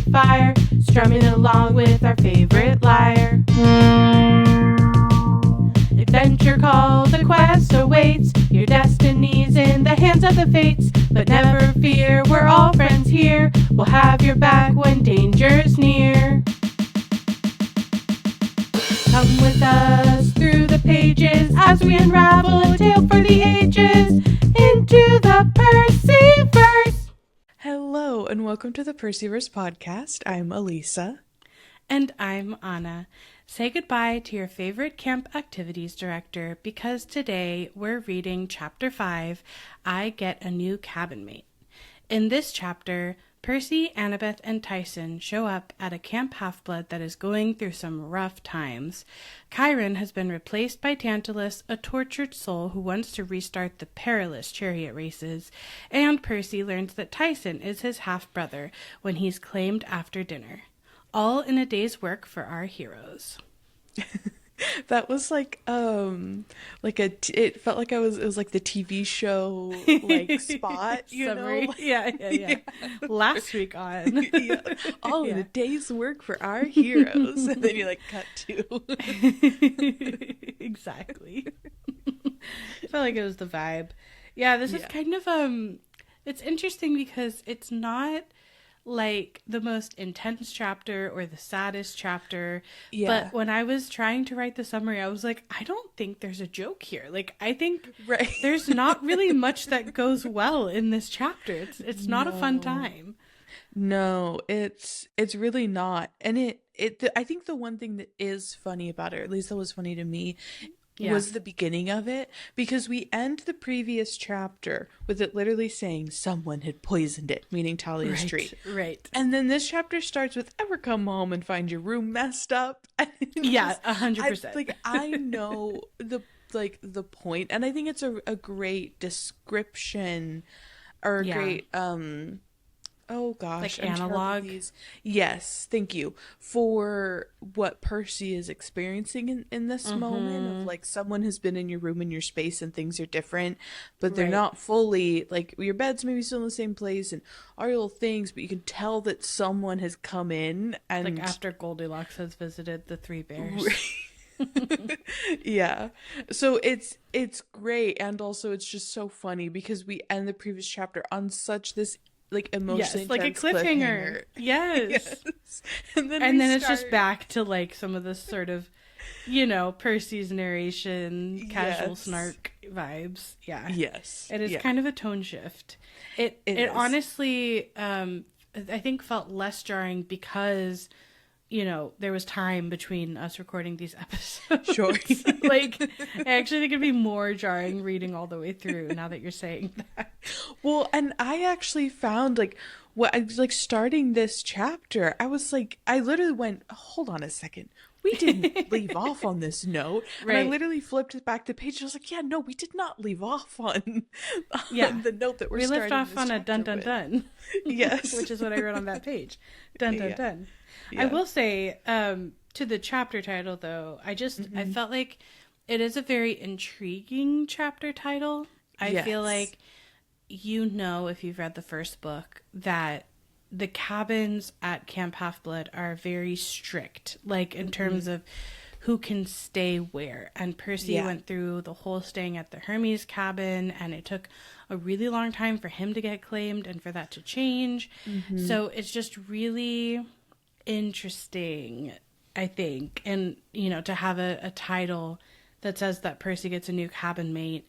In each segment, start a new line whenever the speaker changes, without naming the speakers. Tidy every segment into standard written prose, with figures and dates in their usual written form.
campfire, strumming along with our favorite lyre. Adventure call, the quest awaits, your destiny's in the hands of the fates. But never fear, we're all friends here, we'll have your back when danger's near. Come with us through the pages as we unravel a tale for the ages into the Percy-Verse.
Hello and welcome to the Percy-Verse podcast. I'm Alisa.
And I'm Anna. Say goodbye to your favorite camp activities director because today we're reading Chapter 5, I Get a New Cabin Mate. In this chapter, Percy, Annabeth, and Tyson show up at a Camp Half-Blood that is going through some rough times. Chiron has been replaced by Tantalus, a tortured soul who wants to restart the perilous chariot races, and Percy learns that Tyson is his half-brother when he's claimed after dinner. All in a day's work for our heroes.
That was it felt like it was like the TV show like spot, you
Summary.
know?
Yeah. Last week on.
Yeah. All in a day's work for our heroes. And then you cut to.
Exactly. I felt like it was the vibe. Yeah, this is kind of it's interesting because it's not like the most intense chapter or the saddest chapter.
Yeah.
But when I was trying to write the summary, I was like, I don't think there's a joke here. Like, I think there's not really much that goes well in this chapter. It's not a fun time.
No, it's really not. And I think the one thing that is funny about it, or at least that was funny to me, was the beginning of it, because we end the previous chapter with it literally saying someone had poisoned it, meaning Talia's tree.
Right.
And then this chapter starts with ever come home and find your room messed up.
Yeah, 100%.
I know the point, and I think it's a great description or a great oh gosh,
like analog.
Yes, thank you for what Percy is experiencing in this moment of someone has been in your room and your space and things are different, but they're not fully your bed's maybe still in the same place and all your little things, but you can tell that someone has come in and
after Goldilocks has visited the three bears.
Yeah, so it's great, and also it's just so funny because we end the previous chapter on such this emotionally
like a cliffhanger. Yes. And then it's just back to some of this sort of Percy's narration, casual snark vibes. Yeah.
Yes.
It is kind of a tone shift. It honestly I think felt less jarring because there was time between us recording these episodes.
Sure.
I actually think it'd be more jarring reading all the way through now that you're saying that.
Well, and I actually found starting this chapter, I was I literally went, hold on a second. We didn't leave off on this note.
Right.
And I literally flipped back the page. I was like, yeah, no, we did not leave off on the note that we
left off on a dun dun dun.
Yes.
Which is what I wrote on that page. Dun dun dun.
Yeah.
I will say, to the chapter title though, I felt like it is a very intriguing chapter title. I feel like if you've read the first book, that the cabins at Camp Half-Blood are very strict, in terms of who can stay where. And Percy went through the whole staying at the Hermes cabin, and it took a really long time for him to get claimed and for that to change. So it's just really interesting, I think. And, to have a title that says that Percy gets a new cabin mate.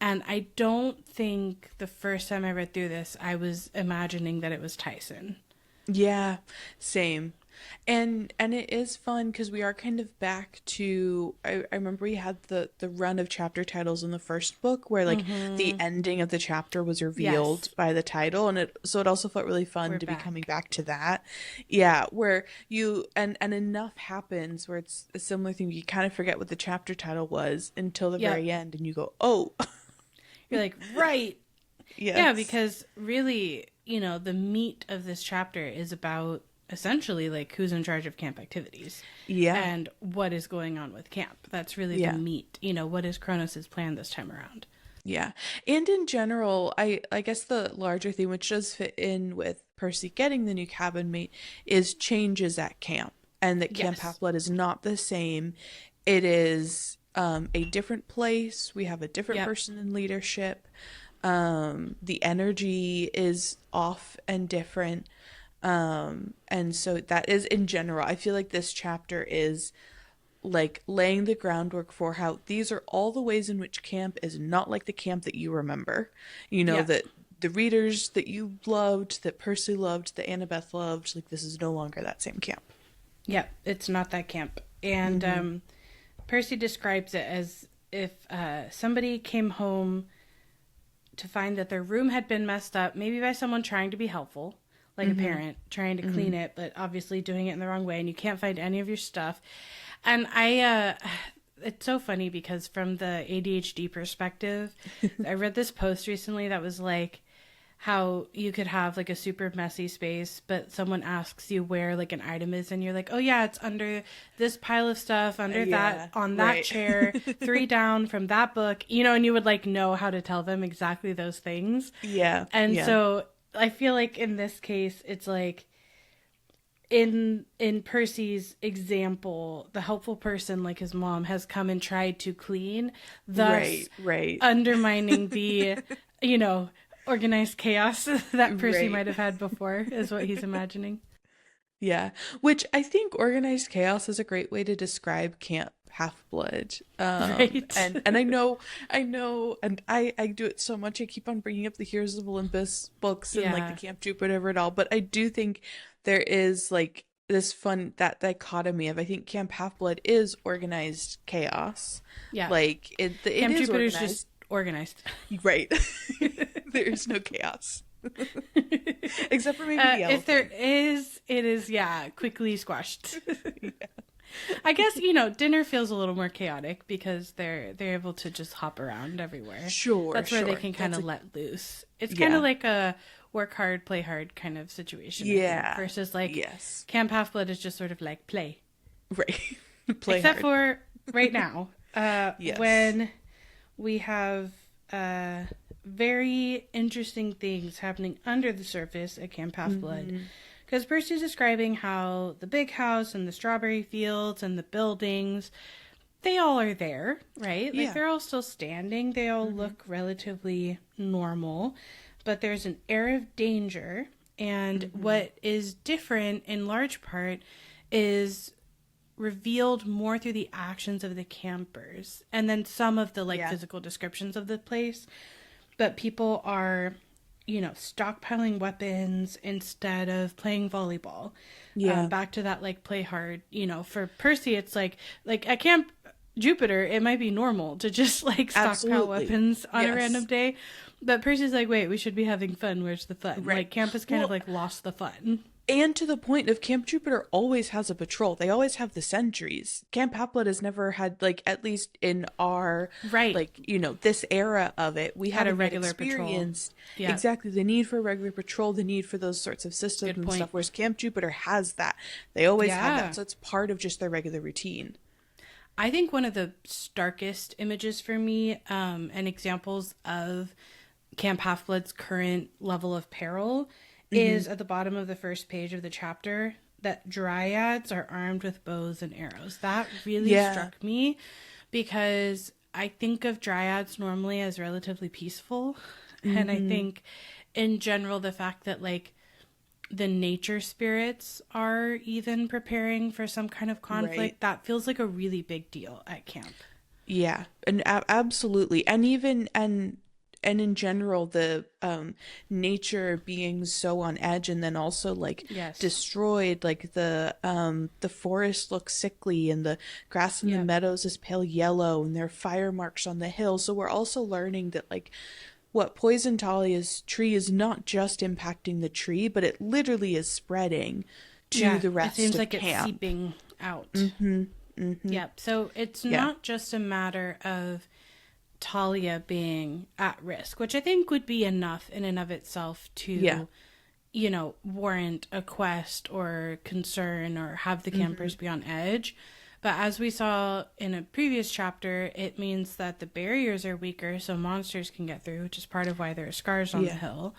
And I don't think the first time I read through this, I was imagining that it was Tyson.
Yeah, same. And it is fun because we are kind of back to, I remember we had the run of chapter titles in the first book where the ending of the chapter was revealed by the title, and it also felt really fun be coming back to that. Yeah, where you and enough happens where it's a similar thing, you kind of forget what the chapter title was until the very end, and you go, oh.
You're like, right.
Yes.
Yeah, because really, the meat of this chapter is about essentially who's in charge of camp activities.
Yeah.
And what is going on with camp. That's really the meat. What is Kronos' plan this time around?
Yeah. And in general, I guess the larger theme, which does fit in with Percy getting the new cabin mate, is changes at camp. And that Camp
Yes.
Half-Blood is not the same. It is a different place. We have a different
Yep.
person in leadership. The energy is off and different. And so that is in general, I feel like this chapter is like laying the groundwork for how these are all the ways in which camp is not like the camp that you remember. You know,
Yeah.
that the readers that you loved, that Percy loved, that Annabeth loved, like this is no longer that same camp.
Yep. It's not that camp. And Percy describes it as if somebody came home to find that their room had been messed up, maybe by someone trying to be helpful, like a parent trying to clean it, but obviously doing it in the wrong way, and you can't find any of your stuff. And it's so funny because from the ADHD perspective, I read this post recently that was like how you could have like a super messy space, but someone asks you where like an item is, and you're like, oh yeah, it's under this pile of stuff, under that, on that
right.
chair, 3 down from that book, you know, and you would like know how to tell them exactly those things.
Yeah.
And
yeah.
so I feel like in this case, it's like in Percy's example, the helpful person like his mom has come and tried to clean, thus
right.
undermining the, you know, organized chaos that Percy
Right.
might have had before, is what he's imagining.
Yeah, which I think organized chaos is a great way to describe Camp Half-Blood.
Right.
And I know, and I do it so much. I keep on bringing up the Heroes of Olympus books and like
Yeah.
the Camp Jupiter of it all, but I do think there is like this fun that dichotomy of I think Camp Half-Blood is organized chaos.
Yeah.
Like it
Camp
is
Jupiter's
organized,
just organized.
right? There is no chaos. Except for maybe the
If
elephant.
there is, it is, yeah, quickly squashed. I guess, you know, dinner feels a little more chaotic because they're able to just hop around everywhere.
Sure,
That's where they
sure.
can kind
That's
of let loose. It's
Yeah.
kind of like a work hard, play hard kind of situation. I think,
Yeah.
versus like
Yes.
Camp Half-Blood is just sort of like play.
Right. Play
Except
hard.
for right now,
Yes.
when we have very interesting things happening under the surface at Camp Half-Blood. Because Percy's describing how the big house and the strawberry fields and the buildings, they all are there, right? Like
Yeah.
they're all still standing. They all look relatively normal. But there's an air of danger. And what is different in large part is revealed more through the actions of the campers and then some of the like
Yeah.
physical descriptions of the place. But people are, you know, stockpiling weapons instead of playing volleyball.
Yeah.
Back to that like play hard, you know, for Percy it's like at Camp Jupiter it might be normal to just like stockpile
Absolutely.
weapons on a
Yes.
random day. But Percy's like, wait, we should be having fun. Where's the fun?
Right.
Like camp has kind of
Well-
like lost the fun.
And to the point of Camp Jupiter always has a patrol. They always have the sentries. Camp Half-Blood has never had, like, at least in our,
Right.
like, you know, this era of it, we
Had a
haven't
regular patrol.
experienced
Yeah.
exactly the need for a regular patrol, the need for those sorts of systems
Good
and
point.
stuff. Whereas Camp Jupiter has that. They always have
Yeah.
that. So it's part of just their regular routine.
I think one of the starkest images for me, and examples of Camp Half-Blood's current level of peril, is at the bottom of the first page of the chapter that dryads are armed with bows and arrows. That really
Yeah.
struck me because I think of dryads normally as relatively peaceful. And I think in general, the fact that like the nature spirits are even preparing for some kind of conflict,
Right.
that feels like a really big deal at camp.
Yeah, and absolutely, and even and in general, the nature being so on edge, and then also like
Yes.
destroyed, like the forest looks sickly, and the grass in the
Yep.
meadows is pale yellow, and there are fire marks on the hill. So we're also learning that like what Poison Talia's tree is not just impacting the tree, but it literally is spreading to the rest
it seems
of
like
camp.
it's seeping out. Yep. So it's
Yeah.
not just a matter of Talia being at risk, which I think would be enough in and of itself to,
Yeah.
you know, warrant a quest or concern or have the campers be on edge. But as we saw in a previous chapter, it means that the barriers are weaker so monsters can get through, which is part of why there are scars on the hill.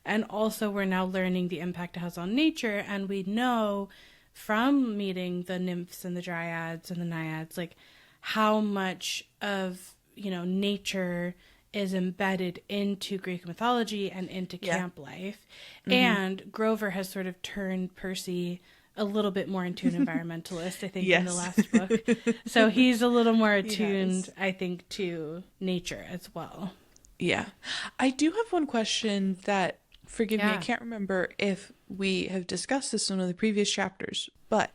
And also we're now learning the impact it has on nature, and we know from meeting the nymphs and the dryads and the naiads, like how much of, nature is embedded into Greek mythology and into camp life. And Grover has sort of turned Percy a little bit more into an environmentalist, I think, in the last book. So he's a little more attuned, I think, to nature as well.
Yeah. I do have one question that, forgive me, I can't remember if we have discussed this in one of the previous chapters, but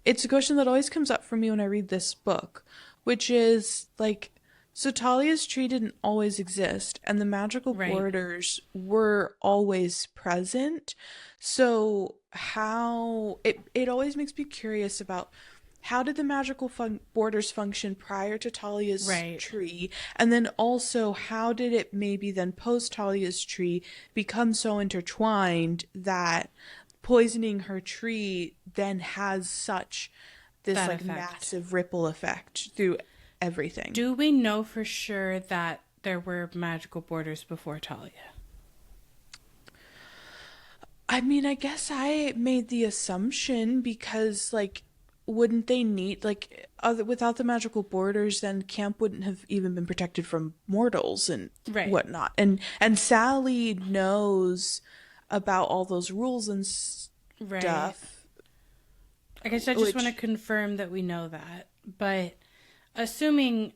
it's a question that always comes up for me when I read this book, which is, like, so Talia's tree didn't always exist, and the magical borders were always present. So how... It always makes me curious about how did the magical borders function prior to Talia's tree? And then also, how did it maybe then post Talia's tree become so intertwined that poisoning her tree then has such this like massive ripple effect through everything?
Do we know for sure that there were magical borders before Talia?
I mean, I guess I made the assumption because, like, wouldn't they need, like, without the magical borders, then camp wouldn't have even been protected from mortals and whatnot. And Sally knows about all those rules and stuff.
I guess I just want to confirm that we know that, but assuming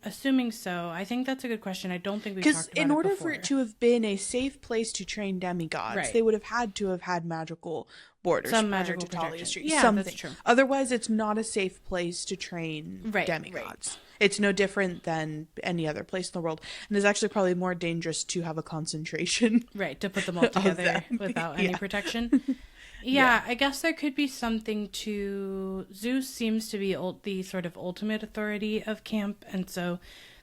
so, I think that's a good question. I don't think we talked about it before. Because
in order for it to have been a safe place to train demigods, they would have had to have had magical borders.
Some magical protection. Yeah,
something.
That's true.
Otherwise, it's not a safe place to train demigods. It's no different than any other place in the world. And it's actually probably more dangerous to have a concentration.
Right, to put them all together without any protection. Yeah, I guess there could be something to... Zeus seems to be the sort of ultimate authority of camp, and so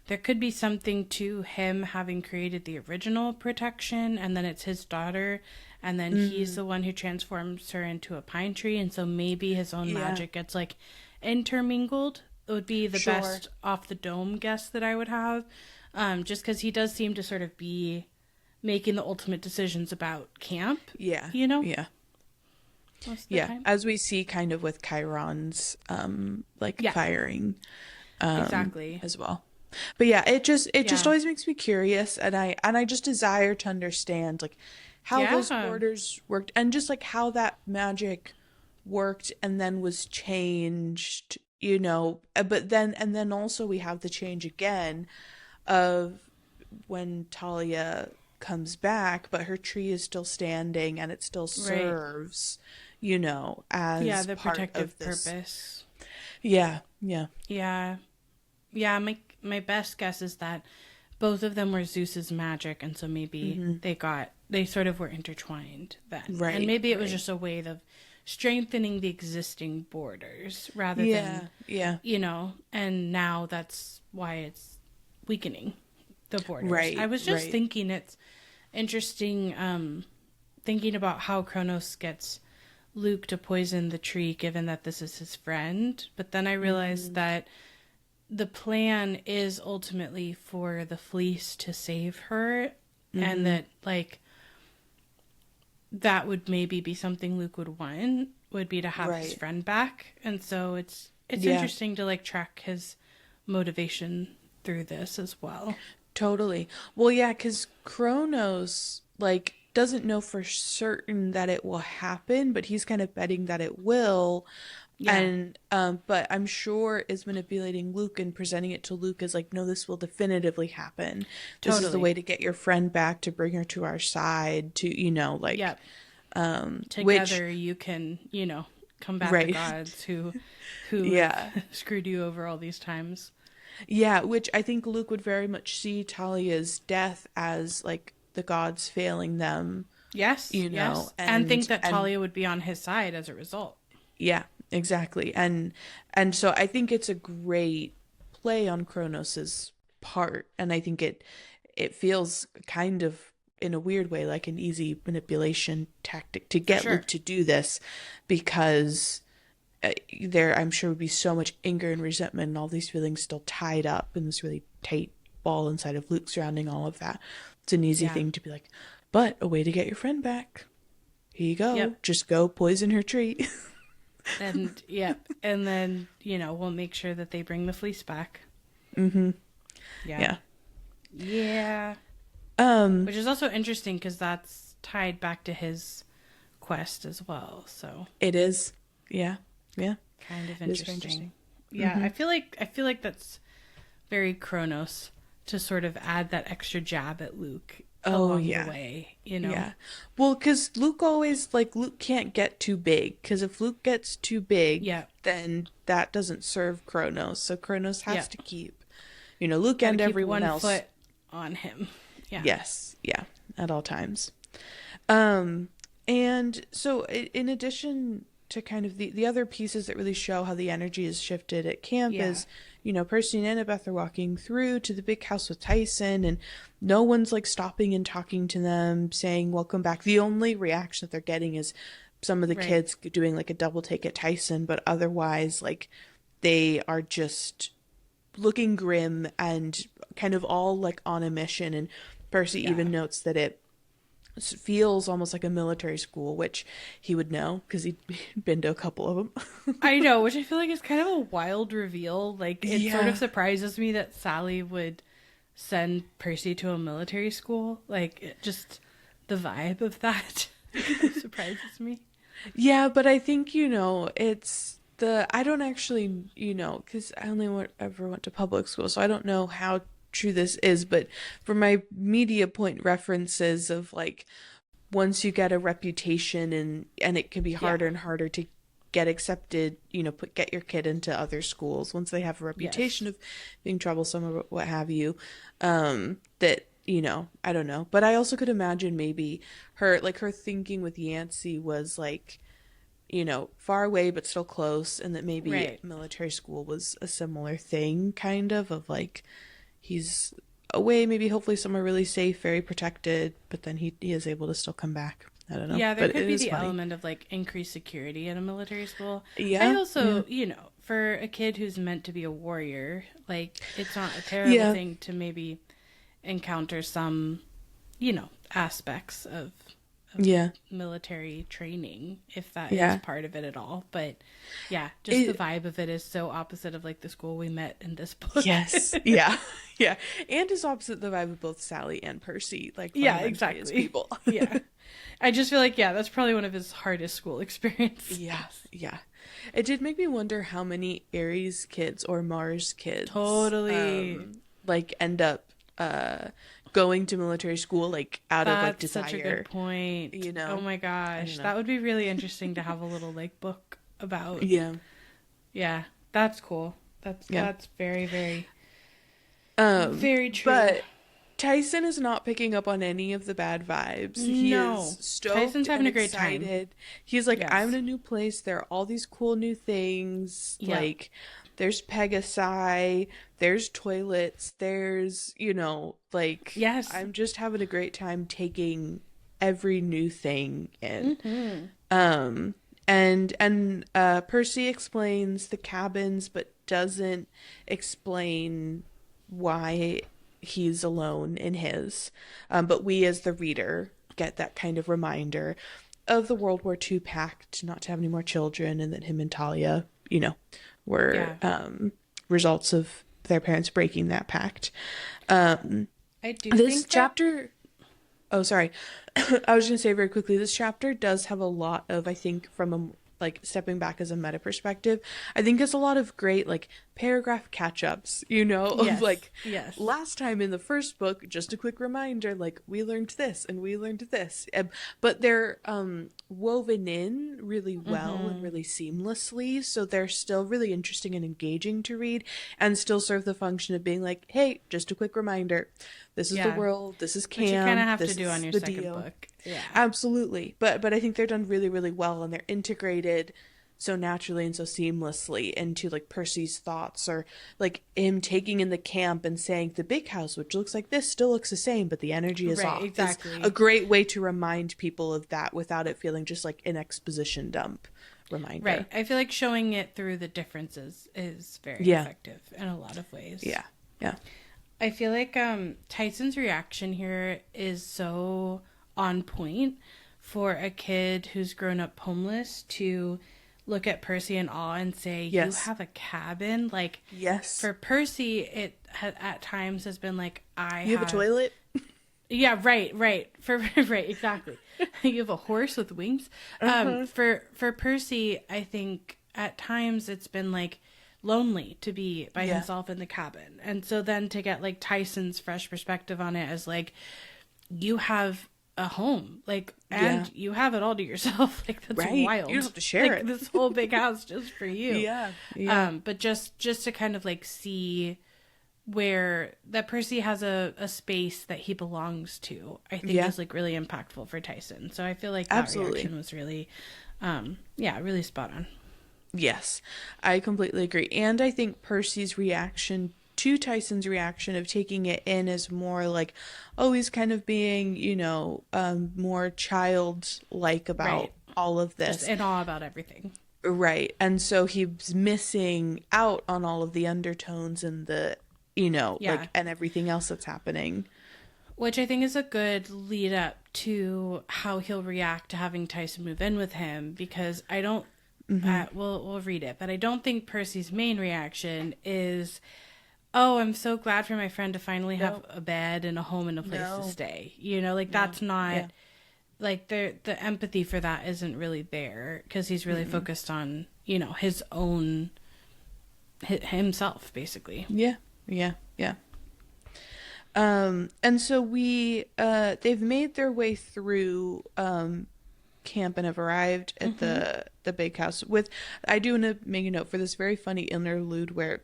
there could be something to him having created the original protection, and then it's his daughter, and then he's the one who transforms her into a pine tree, and so maybe his own magic gets, like, intermingled. It would be the best off-the-dome guess that I would have, just because he does seem to sort of be making the ultimate decisions about camp, you know?
Yeah. As we see kind of with Chiron's firing
exactly
as well. But yeah, it just always makes me curious, and I just desire to understand like how those borders worked, and just like how that magic worked and then was changed, you know. But then also we have the change again of when Talia comes back, but her tree is still standing and it still serves you know, as
the
part
protective
of this
purpose.
Yeah.
My best guess is that both of them were Zeus's magic, and so maybe they sort of were intertwined then, and maybe it was just a way of strengthening the existing borders rather than you know. And now that's why it's weakening the borders. I was just thinking it's interesting, thinking about how Kronos gets Luke to poison the tree, given that this is his friend. But then I realized that the plan is ultimately for the fleece to save her, and that, like, that would maybe be something Luke would want, would be to have his friend back. And so it's interesting to, like, track his motivation through this as well.
Totally. Well, yeah, because Kronos, like, doesn't know for certain that it will happen, but he's kind of betting that it will. And but I'm sure is manipulating Luke and presenting it to Luke as like, no, this will definitively happen. This is the way to get your friend back, to bring her to our side, to, you know, like
together you can, you know, come back to gods who screwed you over all these times.
Yeah, which I think Luke would very much see Talia's death as like the gods failing them.
Yes,
you know,
and think that Talia would be on his side as a result.
Yeah, exactly. And so I think it's a great play on Kronos's part, and I think it feels kind of in a weird way like an easy manipulation tactic to get Luke to do this, because there I'm sure would be so much anger and resentment and all these feelings still tied up in this really tight ball inside of Luke surrounding all of that. It's an easy thing to be like, but a way to get your friend back. Here you go. Yep. Just go poison her tree.
And and then, you know, we'll make sure that they bring the fleece back.
Mm-hmm.
Yeah. Which is also interesting because that's tied back to his quest as well. So
it is. Yeah.
Kind of interesting. Yeah, mm-hmm. I feel like that's very Chronos to sort of add that extra jab at Luke along the way, you know. Yeah.
Well, because Luke can't get too big, because if Luke gets too big, then that doesn't serve Chronos. So Chronos has to keep, you know, Luke and everyone else
1 foot on him. Yeah.
Yes. Yeah. At all times. And so in addition to kind of the other pieces that really show how the energy is shifted at camp is, you know, Percy and Annabeth are walking through to the big house with Tyson, and no one's like stopping and talking to them, saying welcome back. The only reaction that they're getting is some of the kids doing like a double take at Tyson, but otherwise like they are just looking grim and kind of all like on a mission. And Percy even notes that it feels almost like a military school, which he would know because he'd been to a couple of them.
I know, which I feel like is kind of a wild reveal. Like, it sort of surprises me that Sally would send Percy to a military school. Like, just the vibe of that surprises me.
Yeah, but I think, you know, it's I don't actually, you know, because I only ever went to public school, so I don't know how true this is, but from my media point references of like once you get a reputation and it can be harder and harder to get accepted, you know, get your kid into other schools once they have a reputation of being troublesome or what have you, that, you know, I don't know, but I also could imagine maybe her thinking with Yancey was like, you know, far away but still close, and that maybe military school was a similar thing, kind of like he's away, maybe hopefully somewhere really safe, very protected, but then he is able to still come back. I don't know.
Yeah, there could be the element of like increased security in a military school. Yeah. I also, you know, for a kid who's meant to be a warrior, like it's not a terrible thing to maybe encounter some, you know, aspects of military training, if that is part of it at all. But just the vibe of it is so opposite of like the school we met in this book.
Yes. Yeah. And is opposite the vibe of both Sally and Percy, like
exactly as people. I just feel like that's probably one of his hardest school experiences.
Yeah. It did make me wonder how many Aries kids or Mars kids like end up going to military school, like out of like desire. That's such a good
point. You know, oh my gosh, that would be really interesting to have a little like book about. Yeah, that's cool. That's very, very, very true.
But Tyson is not picking up on any of the bad vibes. He is stoked.
Tyson's having a great time.
He's like, I'm in a new place. There are all these cool new things. Like, there's Pegasi, there's toilets, there's, you know, like, I'm just having a great time taking every new thing in. And Percy explains the cabins, but doesn't explain why he's alone in his. But we as the reader get that kind of reminder of the World War II pact not to have any more children, and that him and Talia, you know, were results of their parents breaking that pact. I do this think chapter. Oh, sorry. I was going to say very quickly, this chapter does have a lot of, I think, from a like stepping back as a meta perspective, I think it's a lot of great like paragraph catch-ups, you know, of like last time in the first book, just a quick reminder, like we learned this and we learned this, but they're woven in really well and really seamlessly, so they're still really interesting and engaging to read, and still serve the function of being like, hey, just a quick reminder, this is the world, this is camp, which you kind of
have to do on your second book.
Absolutely, but I think they're done really, really well, and they're integrated so naturally and so seamlessly into like Percy's thoughts, or like him taking in the camp and saying the big house, which looks like this, still looks the same, but the energy is off. Exactly, it's a great way to remind people of that without it feeling just like an exposition dump reminder.
Right. I feel like showing it through the differences is very effective in a lot of ways.
Yeah. Yeah.
I feel like Tyson's reaction here is so on point for a kid who's grown up homeless to look at Percy in awe and say, you have a cabin? Like, for Percy, it at times has been like,
You have a toilet?
Yeah, right. Right, exactly. You have a horse with wings. For Percy, I think at times it's been like lonely to be by himself in the cabin. And so then to get like Tyson's fresh perspective on it as like, you have a home, like, and you have it all to yourself. Like, that's wild.
You don't have to share
like,
it.
This whole big house just for you.
Yeah.
But just to kind of like see where that Percy has a space that he belongs to, I think is like really impactful for Tyson. So I feel like that reaction was really, really spot on.
Yes, I completely agree. And I think Percy's reaction to Tyson's reaction of taking it in is more like, oh, he's kind of being, more childlike about all of this.
Just in awe about everything.
Right. And so he's missing out on all of the undertones and the, like, and everything else that's happening.
Which I think is a good lead up to how he'll react to having Tyson move in with him, because I don't, we'll read it, but I don't think Percy's main reaction is, oh, I'm so glad for my friend to finally have a bed and a home and a place to stay. That's not, like, the empathy for that isn't really there, because he's really focused on, his own, himself, basically.
Yeah. And so they've made their way through camp and have arrived at the big house. I do want to make a note for this very funny interlude where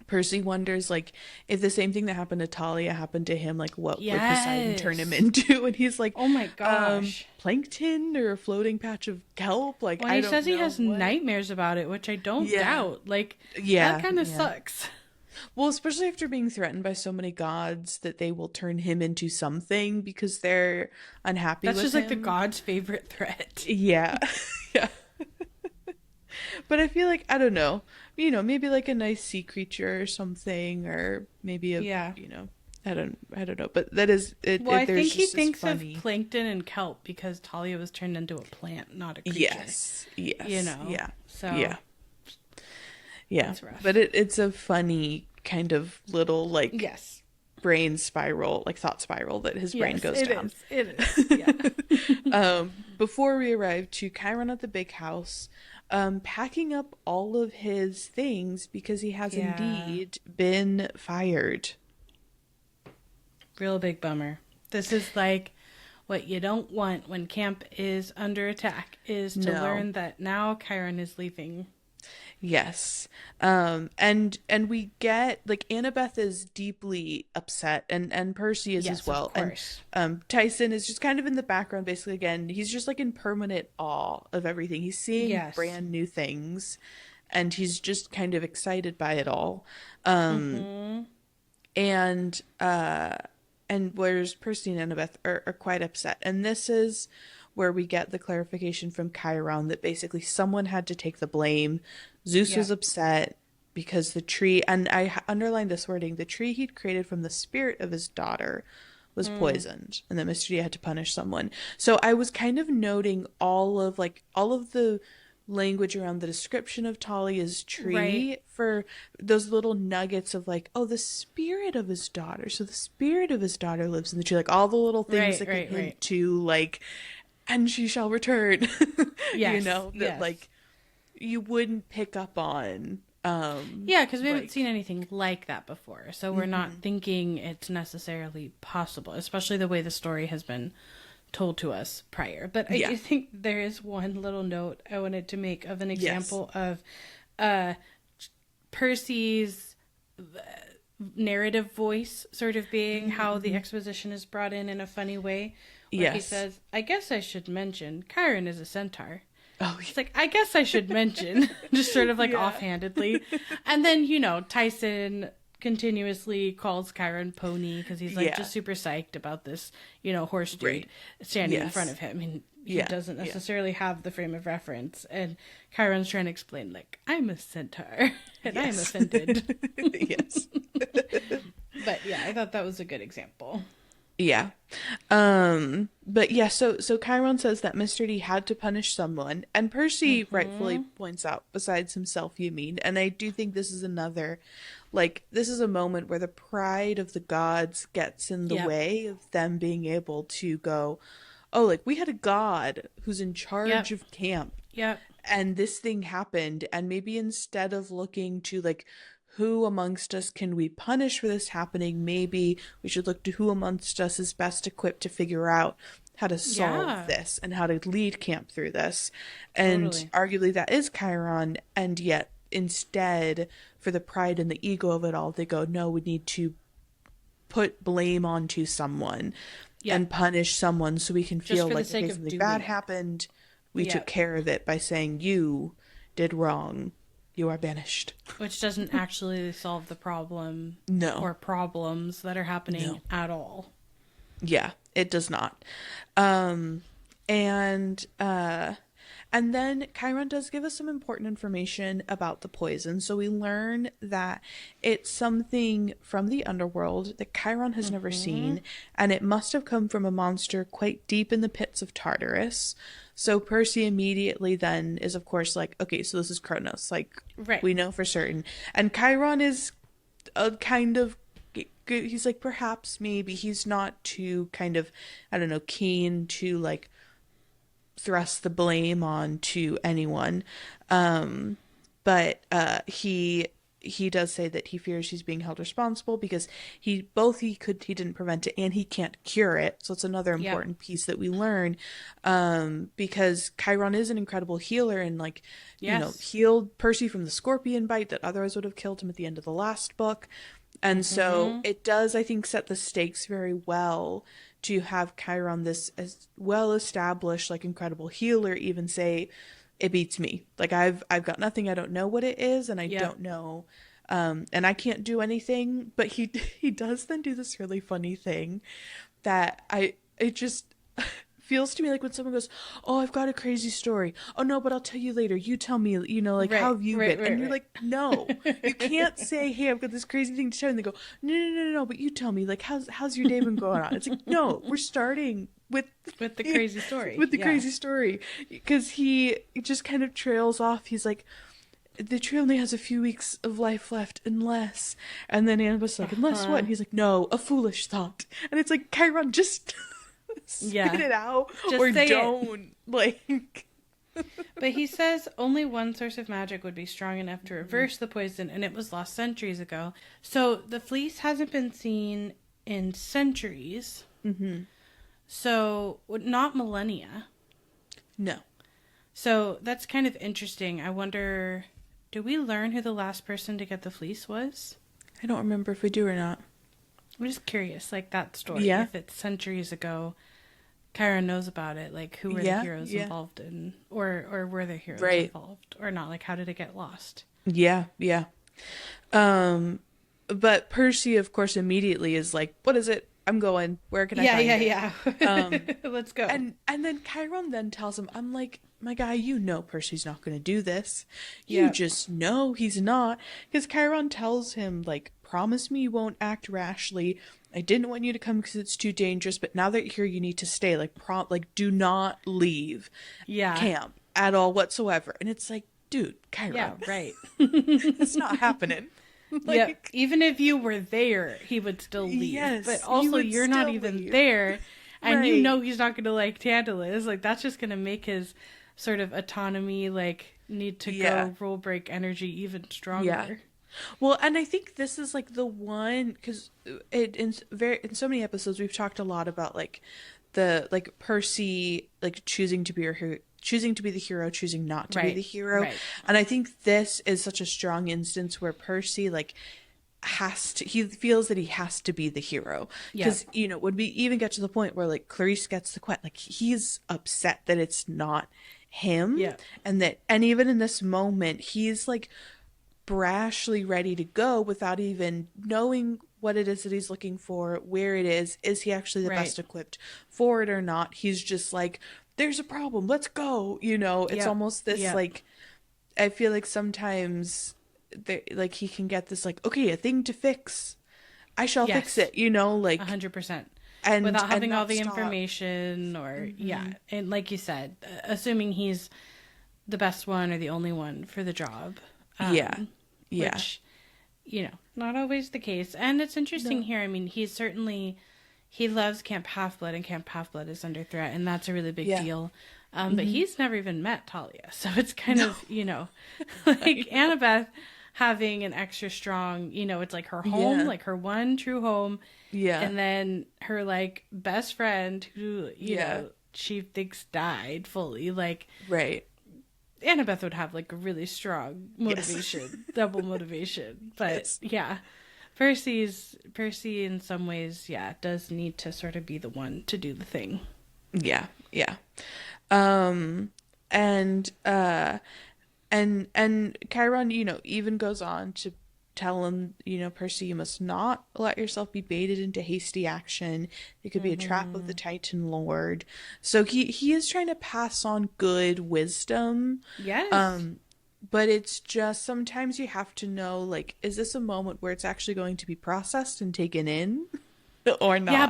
Percy wonders, like, if the same thing that happened to Talia happened to him, like, what would Poseidon turn him into? And he's like, oh my gosh, plankton or a floating patch of kelp? Like,
he says he has nightmares about it, which I don't doubt. Like, that kind of sucks.
Well, especially after being threatened by so many gods that they will turn him into something because they're unhappy with him.
That's just like the god's favorite threat.
Yeah. Yeah. But I feel like, I don't know, maybe like a nice sea creature or something, or maybe I don't know, but that is it.
Well, I think he thinks of plankton and kelp because Talia was turned into a plant, not a creature.
Yes. Yeah.
So
yeah. That's rough. But it's a funny kind of little, like, brain spiral, like thought spiral that his brain goes down.
It is. Yeah.
Before we arrive to Chiron at the big house, packing up all of his things because he has indeed been fired.
Real big bummer. This is like what you don't want when camp is under attack, is to learn that now Chiron is leaving.
Yes. And we get, like, Annabeth is deeply upset, and Percy is as well.
Of course.
And Tyson is just kind of in the background, basically. Again, he's just like in permanent awe of everything. He's seeing brand new things, and he's just kind of excited by it all. And whereas Percy and Annabeth are quite upset. And this is where we get the clarification from Chiron that basically someone had to take the blame. Zeus was upset because the tree, and I underlined this wording, the tree he'd created from the spirit of his daughter was poisoned, and that Mr. D had to punish someone. So I was kind of noting all of the language around the description of Talia's tree for those little nuggets of, like, oh, the spirit of his daughter. So the spirit of his daughter lives in the tree. Like, all the little things that can hint to, like, and she shall return. Like, you wouldn't pick up on.
Because we haven't seen anything like that before. So we're not thinking it's necessarily possible, especially the way the story has been told to us prior. But I do think there is one little note I wanted to make of an example of Percy's narrative voice sort of being how the exposition is brought in a funny way. Where he says, I guess I should mention Chiron is a centaur. Oh, it's like, I guess I should mention, just sort of like offhandedly. And then, Tyson continuously calls Chiron pony because he's like just super psyched about this, horse dude standing in front of him. And he doesn't necessarily have the frame of reference. And Chiron's trying to explain, like, I'm a centaur and I'm offended.
Yes.
But yeah, I thought that was a good example.
Yeah. But yeah, so Chiron says that Mr. D had to punish someone, and Percy rightfully points out, besides himself, you mean. And I do think this is another, like, this is a moment where the pride of the gods gets in the way of them being able to go, oh, like, we had a god who's in charge of camp.
Yep.
And this thing happened, and maybe instead of looking to, like, who amongst us can we punish for this happening, maybe we should look to who amongst us is best equipped to figure out how to solve this and how to lead camp through this. And arguably that is Chiron, and yet instead, for the pride and the ego of it all, they go, no, we need to put blame onto someone and punish someone so we can feel like if something bad happened, we took care of it by saying, you did wrong. You are banished. Which
doesn't actually solve the problem.
No.
Or problems that are happening at all.
Yeah, it does not. And then Chiron does give us some important information about the poison. So we learn that it's something from the underworld that Chiron has never seen, and it must have come from a monster quite deep in the pits of Tartarus. So Percy immediately then is, of course, like, okay, so this is Kronos. Like, we know for certain. And Chiron is a kind of, he's like, perhaps, maybe, he's not too kind of, I don't know, keen to, like, thrust the blame on to anyone. But he does say that he fears he's being held responsible because he didn't prevent it and he can't cure it. So it's another important piece that we learn, because Chiron is an incredible healer and, like, healed Percy from the scorpion bite that otherwise would have killed him at the end of the last book. And so it does, I think, set the stakes very well to have Chiron, this as well established, like, incredible healer, even say, it beats me. Like, I've got nothing. I don't know what it is, and I don't know, and I can't do anything. But he does then do this really funny thing that it just feels to me like when someone goes, oh, I've got a crazy story. Oh no, but I'll tell you later. You tell me, like, how have you been? And you're like, no, you can't say, hey, I've got this crazy thing to tell you. And they go, no, but you tell me, like, how's your day been going on? It's like, no, we're starting with the
crazy story.
With the crazy story. Because he just kind of trails off. He's like, the tree only has a few weeks of life left, unless. And then Annabeth's like, unless what? And he's like, no, a foolish thought. And it's like, Chiron, just spit it out, just or don't. Like.
But he says only one source of magic would be strong enough to reverse the poison, and it was lost centuries ago. So the fleece hasn't been seen in centuries. So, not millennia.
No.
So, that's kind of interesting. I wonder, do we learn who the last person to get the fleece was?
I don't remember if we do or not.
I'm just curious, like, that story. Yeah. If it's centuries ago, Chiron knows about it. Like, who were the heroes involved in? Or were there heroes involved? Or not? Like, how did it get lost?
Yeah. But Percy, of course, immediately is like, what is it? I'm going. Where can I find it?
Yeah. Let's go.
And then Chiron then tells him, I'm like, my guy, you know Percy's not going to do this. You just know he's not. Because Chiron tells him, like, promise me you won't act rashly. I didn't want you to come because it's too dangerous, but now that you're here, you need to stay. Like, do not leave camp at all whatsoever. And it's like, dude, Chiron.
Yeah, right.
It's not happening.
Like, even if you were there, he would still leave. Yes, but also, you're not even there, and you know he's not going to like Tantalus. Like, that's just going to make his sort of autonomy, like, need to go rule break energy even stronger.
Yeah. Well, and I think this is like the one, because in so many episodes we've talked a lot about like the Percy like choosing to be the hero, choosing not to be the hero. Right. And I think this is such a strong instance where Percy like he feels that he has to be the hero. Because, when we even get to the point where like Clarice gets the quest, like he's upset that it's not him. Yeah. And even in this moment, he's like brashly ready to go without even knowing what it is that he's looking for, where it is he actually the best equipped for it or not. He's just like, there's a problem, let's go, you know. It's almost this like, I feel like sometimes like he can get this like, okay, a thing to fix, I shall fix it, you know, like
100%.
And
without having
and
all the
stop.
information or and like you said, assuming he's the best one or the only one for the job. Which, you know, not always the case. And it's interesting here. I mean, he's certainly, he loves Camp Half-Blood, and Camp Half-Blood is under threat, and that's a really big deal. But he's never even met Talia. So it's kind of, you know, like Annabeth having an extra strong, you know, it's like her home, like her one true home. Yeah. And then her, like, best friend who, you know, she thinks died fully. Like,
right.
Annabeth would have like a really strong motivation, double motivation. But Percy in some ways, does need to sort of be the one to do the thing.
Yeah. And Chiron, you know, even goes on to tell him, you know, Percy, you must not let yourself be baited into hasty action. It could be a trap of the Titan Lord. So he is trying to pass on good wisdom.
Yes.
But it's just sometimes you have to know, like, is this a moment where it's actually going to be processed and taken in or not?
Yeah,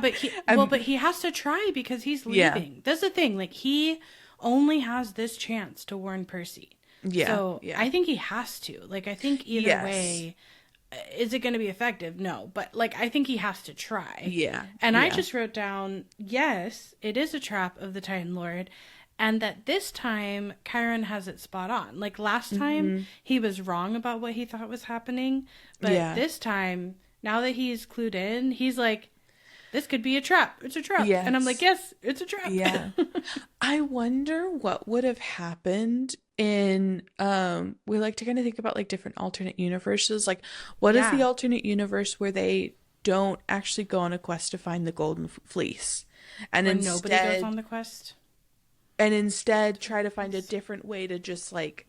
but he has to try because he's leaving. Yeah. That's the thing. Like, he only has this chance to warn Percy. Yeah. So I think he has to. Like, I think either way, is it going to be effective? No. But, like, I think he has to try. Yeah. And I just wrote down, yes, it is a trap of the Titan Lord. And that this time, Chiron has it spot on. Like, last time, he was wrong about what he thought was happening. But this time, now that he's clued in, he's like, this could be a trap. It's a trap. Yes. And I'm like, yes, it's a trap.
Yeah. I wonder what would have happened in, we like to kind of think about like different alternate universes. Like, what is the alternate universe where they don't actually go on a quest to find the golden fleece? And
where nobody goes on the quest?
And instead try to find a different way to just like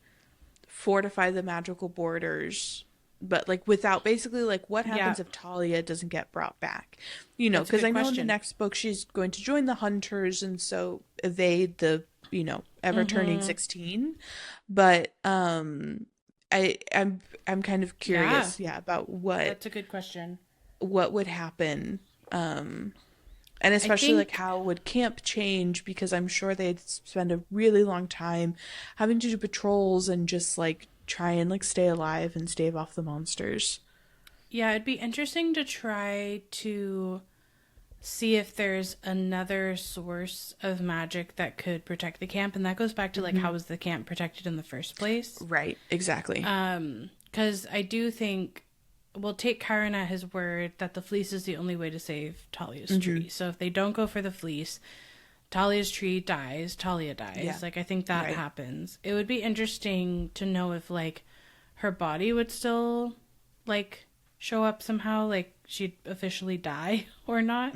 fortify the magical borders. But like without basically like what happens if Talia doesn't get brought back, you know, because I know in the next book she's going to join the hunters and so evade the, you know, ever turning 16. But I'm kind of curious about what,
that's a good question,
what would happen, and especially like how would camp change, because I'm sure they'd spend a really long time having to do patrols and just like try and like stay alive and stave off the monsters.
Yeah, it'd be interesting to try to see if there's another source of magic that could protect the camp, and that goes back to like how was the camp protected in the first place?
Right, exactly.
Because I do think we'll take Chiron at his word that the fleece is the only way to save Talia's tree. So if they don't go for the fleece, Talia's tree dies, Talia dies. Yeah. Like, I think that happens. It would be interesting to know if, like, her body would still, like, show up somehow, like, she'd officially die or not.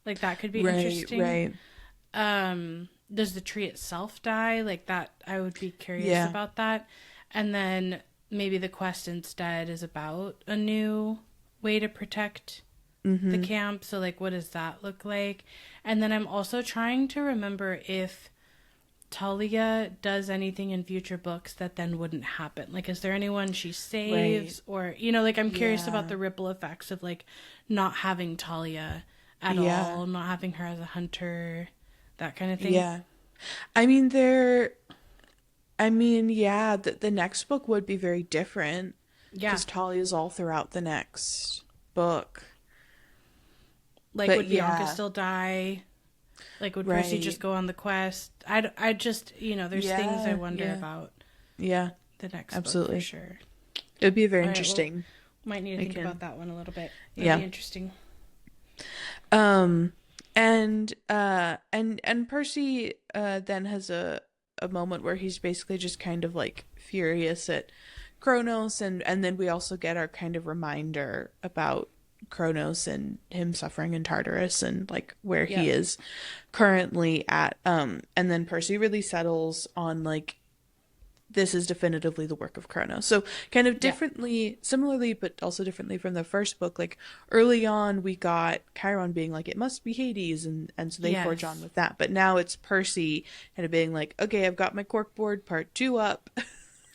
Like, that could be interesting. Right. Does the tree itself die? Like, that, I would be curious about that. And then maybe the quest instead is about a new way to protect the camp. So like, what does that look like? And then I'm also trying to remember if Talia does anything in future books that then wouldn't happen. Like, is there anyone she saves? Or, you know, like, I'm curious about the ripple effects of like not having Talia at all, not having her as a hunter, that kind of thing.
Yeah. The next book would be very different. Yeah. Because Talia's all throughout the next book.
Like, would Bianca still die? Like, would Percy just go on the quest? I just, you know, there's things I wonder about. Yeah. The next book, for sure.
It would be very interesting.
Well, might need to think about that one a little bit. That'd be interesting.
And Percy then has a moment where he's basically just kind of like furious at Kronos, and then we also get our kind of reminder about Kronos and him suffering in Tartarus and like where he is currently at, and then Percy really settles on like this is definitively the work of Kronos. So kind of differently, similarly, but also differently from the first book, like early on we got Chiron being like, it must be Hades, and so they forge on with that. But now it's Percy kind of being like, okay, I've got my corkboard part 2 up.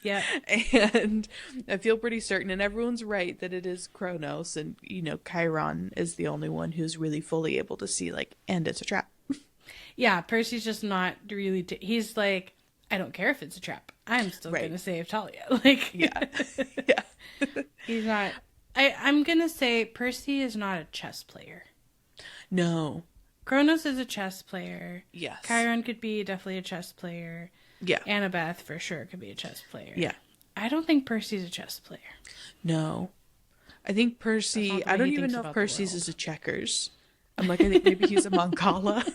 Yeah.
And I feel pretty certain, and everyone's right, that it is Kronos, and, you know, Chiron is the only one who's really fully able to see, like, and it's a trap.
Yeah, Percy's just not really, he's like, I don't care if it's a trap. I'm still going to save Talia. Like,
yeah.
He's not, I'm going to say Percy is not a chess player.
No.
Kronos is a chess player.
Yes.
Chiron could be definitely a chess player.
Yeah.
Annabeth for sure could be a chess player.
Yeah.
I don't think Percy's a chess player.
No. I think Percy, I don't even know if Percy's is a checkers. I'm like, I think maybe he's a Mancala.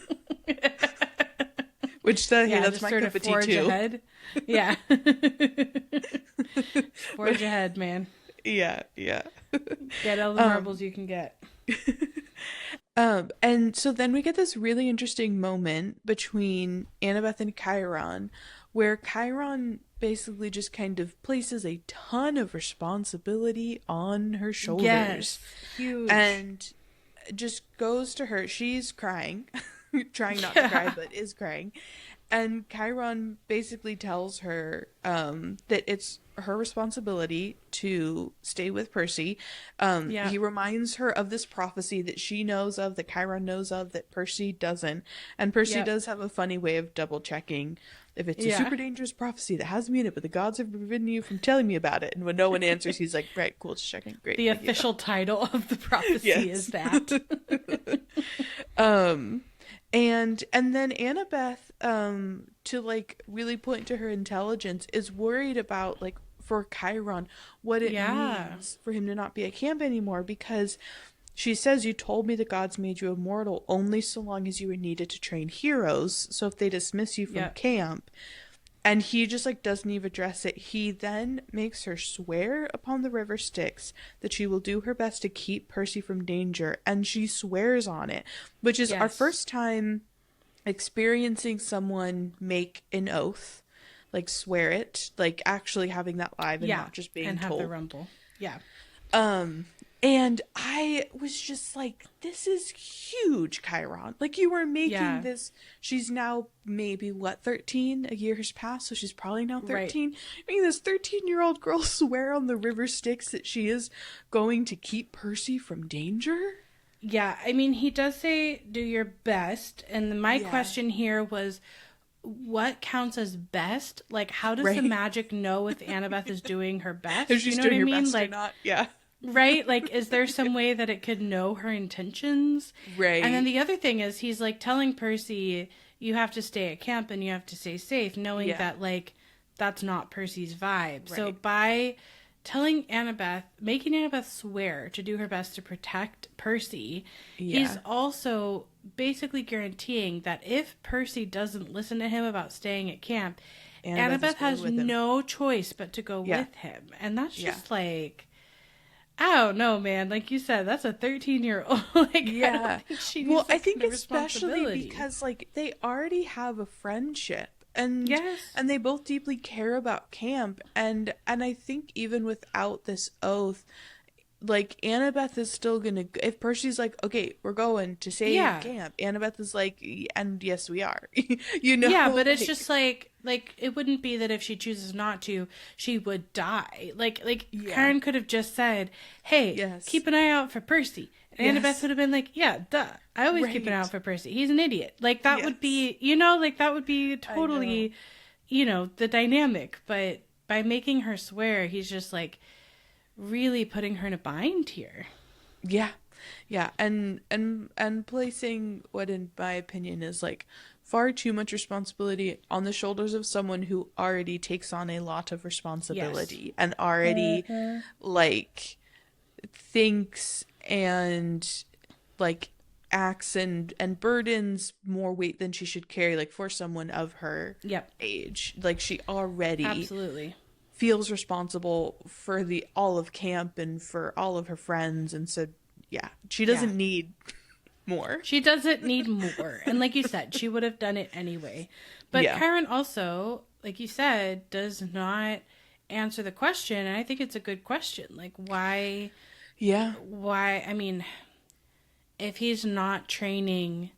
Which, that's my cup of tea too. Ahead.
Yeah. Forge ahead, man.
Yeah.
Get all the marbles you can get.
And so then we get this really interesting moment between Annabeth and Chiron, where Chiron basically just kind of places a ton of responsibility on her shoulders.
Yes, huge.
And just goes to her. She's crying, trying not to cry, but is crying. And Chiron basically tells her that it's her responsibility to stay with Percy. He reminds her of this prophecy that she knows of, that Chiron knows of, that Percy doesn't. And Percy does have a funny way of double checking if it's a super dangerous prophecy that has me in it, but the gods have forbidden you from telling me about it. And when no one answers, he's like, right, cool, just checking. Great.
The official title of the prophecy is that.
And then Annabeth, to like really point to her intelligence, is worried about, like, for Chiron, what it means for him to not be at camp anymore, because she says, you told me the gods made you immortal only so long as you were needed to train heroes. So if they dismiss you from camp, and he just like doesn't even address it, he then makes her swear upon the river Styx that she will do her best to keep Percy from danger, and she swears on it, which is our first time experiencing someone make an oath, like swear it, like actually having that live and not just being
and
told.
Have the rumble.
And I was just like, this is huge, Chiron. Like, you were making this. She's now maybe, 13? A year has passed, so she's probably now 13. Right. Making this 13-year-old girl swear on the river Styx that she is going to keep Percy from danger.
Yeah, I mean, he does say, do your best. And my question here was, what counts as best? Like, how does the magic know if Annabeth is doing her best?
If she's doing her best or not,
Right? Like, is there some way that it could know her intentions?
Right.
And then the other thing is, he's, like, telling Percy, you have to stay at camp and you have to stay safe, knowing that, like, that's not Percy's vibe. Right. So by telling Annabeth, making Annabeth swear to do her best to protect Percy, he's also basically guaranteeing that if Percy doesn't listen to him about staying at camp, Annabeth has no choice but to go with him. And that's just, like... I don't know, man. Like you said, that's a 13-year-old. Like, I don't think she needs
I think especially because, like, they already have a friendship, and and they both deeply care about camp, and I think even without this oath, like, Annabeth is still gonna, if Percy's like, okay, we're going to save camp, Annabeth is like, and yes, we are. You know?
Yeah, but it's just like, it wouldn't be that if she chooses not to, she would die. Like Karen could have just said, hey, keep an eye out for Percy. And Annabeth would have been like, yeah, duh. I always keep an eye out for Percy. He's an idiot. Like, that would be, you know, like, that would be totally, you know, the dynamic. But by making her swear, he's just, like, really putting her in a bind here.
Yeah, and placing what, in my opinion, is, like, far too much responsibility on the shoulders of someone who already takes on a lot of responsibility and already like thinks and like acts and burdens more weight than she should carry, like, for someone of her age. Like, she already feels responsible for all of camp and for all of her friends, and so she doesn't need more.
She doesn't need more. And like you said, she would have done it anyway. But Karen also, like you said, does not answer the question. And I think it's a good question. Like, why?
Yeah.
Why? I mean, if he's not training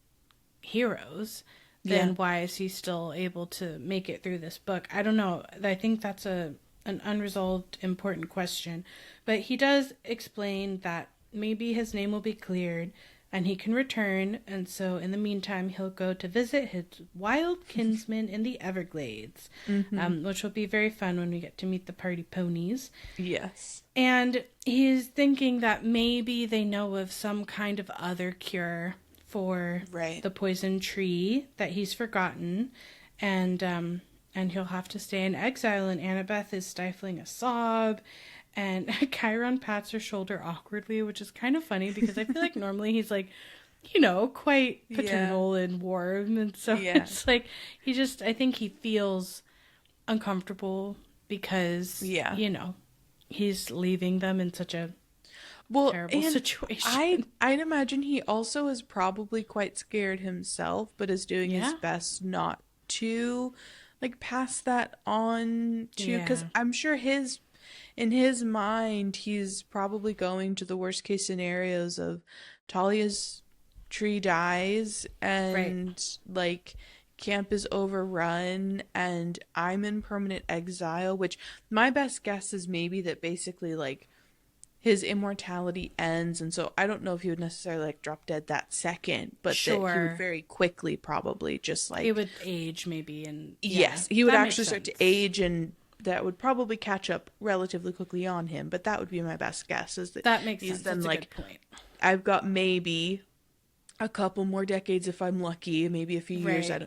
heroes, then why is he still able to make it through this book? I don't know. I think that's an unresolved important question. But he does explain that maybe his name will be cleared and he can return. And so in the meantime, he'll go to visit his wild kinsmen in the Everglades, which will be very fun when we get to meet the party ponies.
Yes.
And he's thinking that maybe they know of some kind of other cure for the poison tree that he's forgotten, and he'll have to stay in exile. And Annabeth is stifling a sob, and Chiron pats her shoulder awkwardly, which is kind of funny because I feel like normally he's like, you know, quite paternal and warm, and so it's like I think he feels uncomfortable because you know, he's leaving them in such a terrible situation.
I'd imagine he also is probably quite scared himself, but is doing his best not to like pass that on to, because I'm sure in his mind he's probably going to the worst case scenarios of Talia's tree dies and like camp is overrun and I'm in permanent exile, which my best guess is maybe that basically like his immortality ends, and so I don't know if he would necessarily like drop dead that second, but that he would very quickly probably just like...
He would age maybe, and...
Yes, he would actually start to age, and that would probably catch up relatively quickly on him, but that would be my best guess, is that
makes sense. That's a good point.
I've got maybe a couple more decades if I'm lucky, maybe a few years, I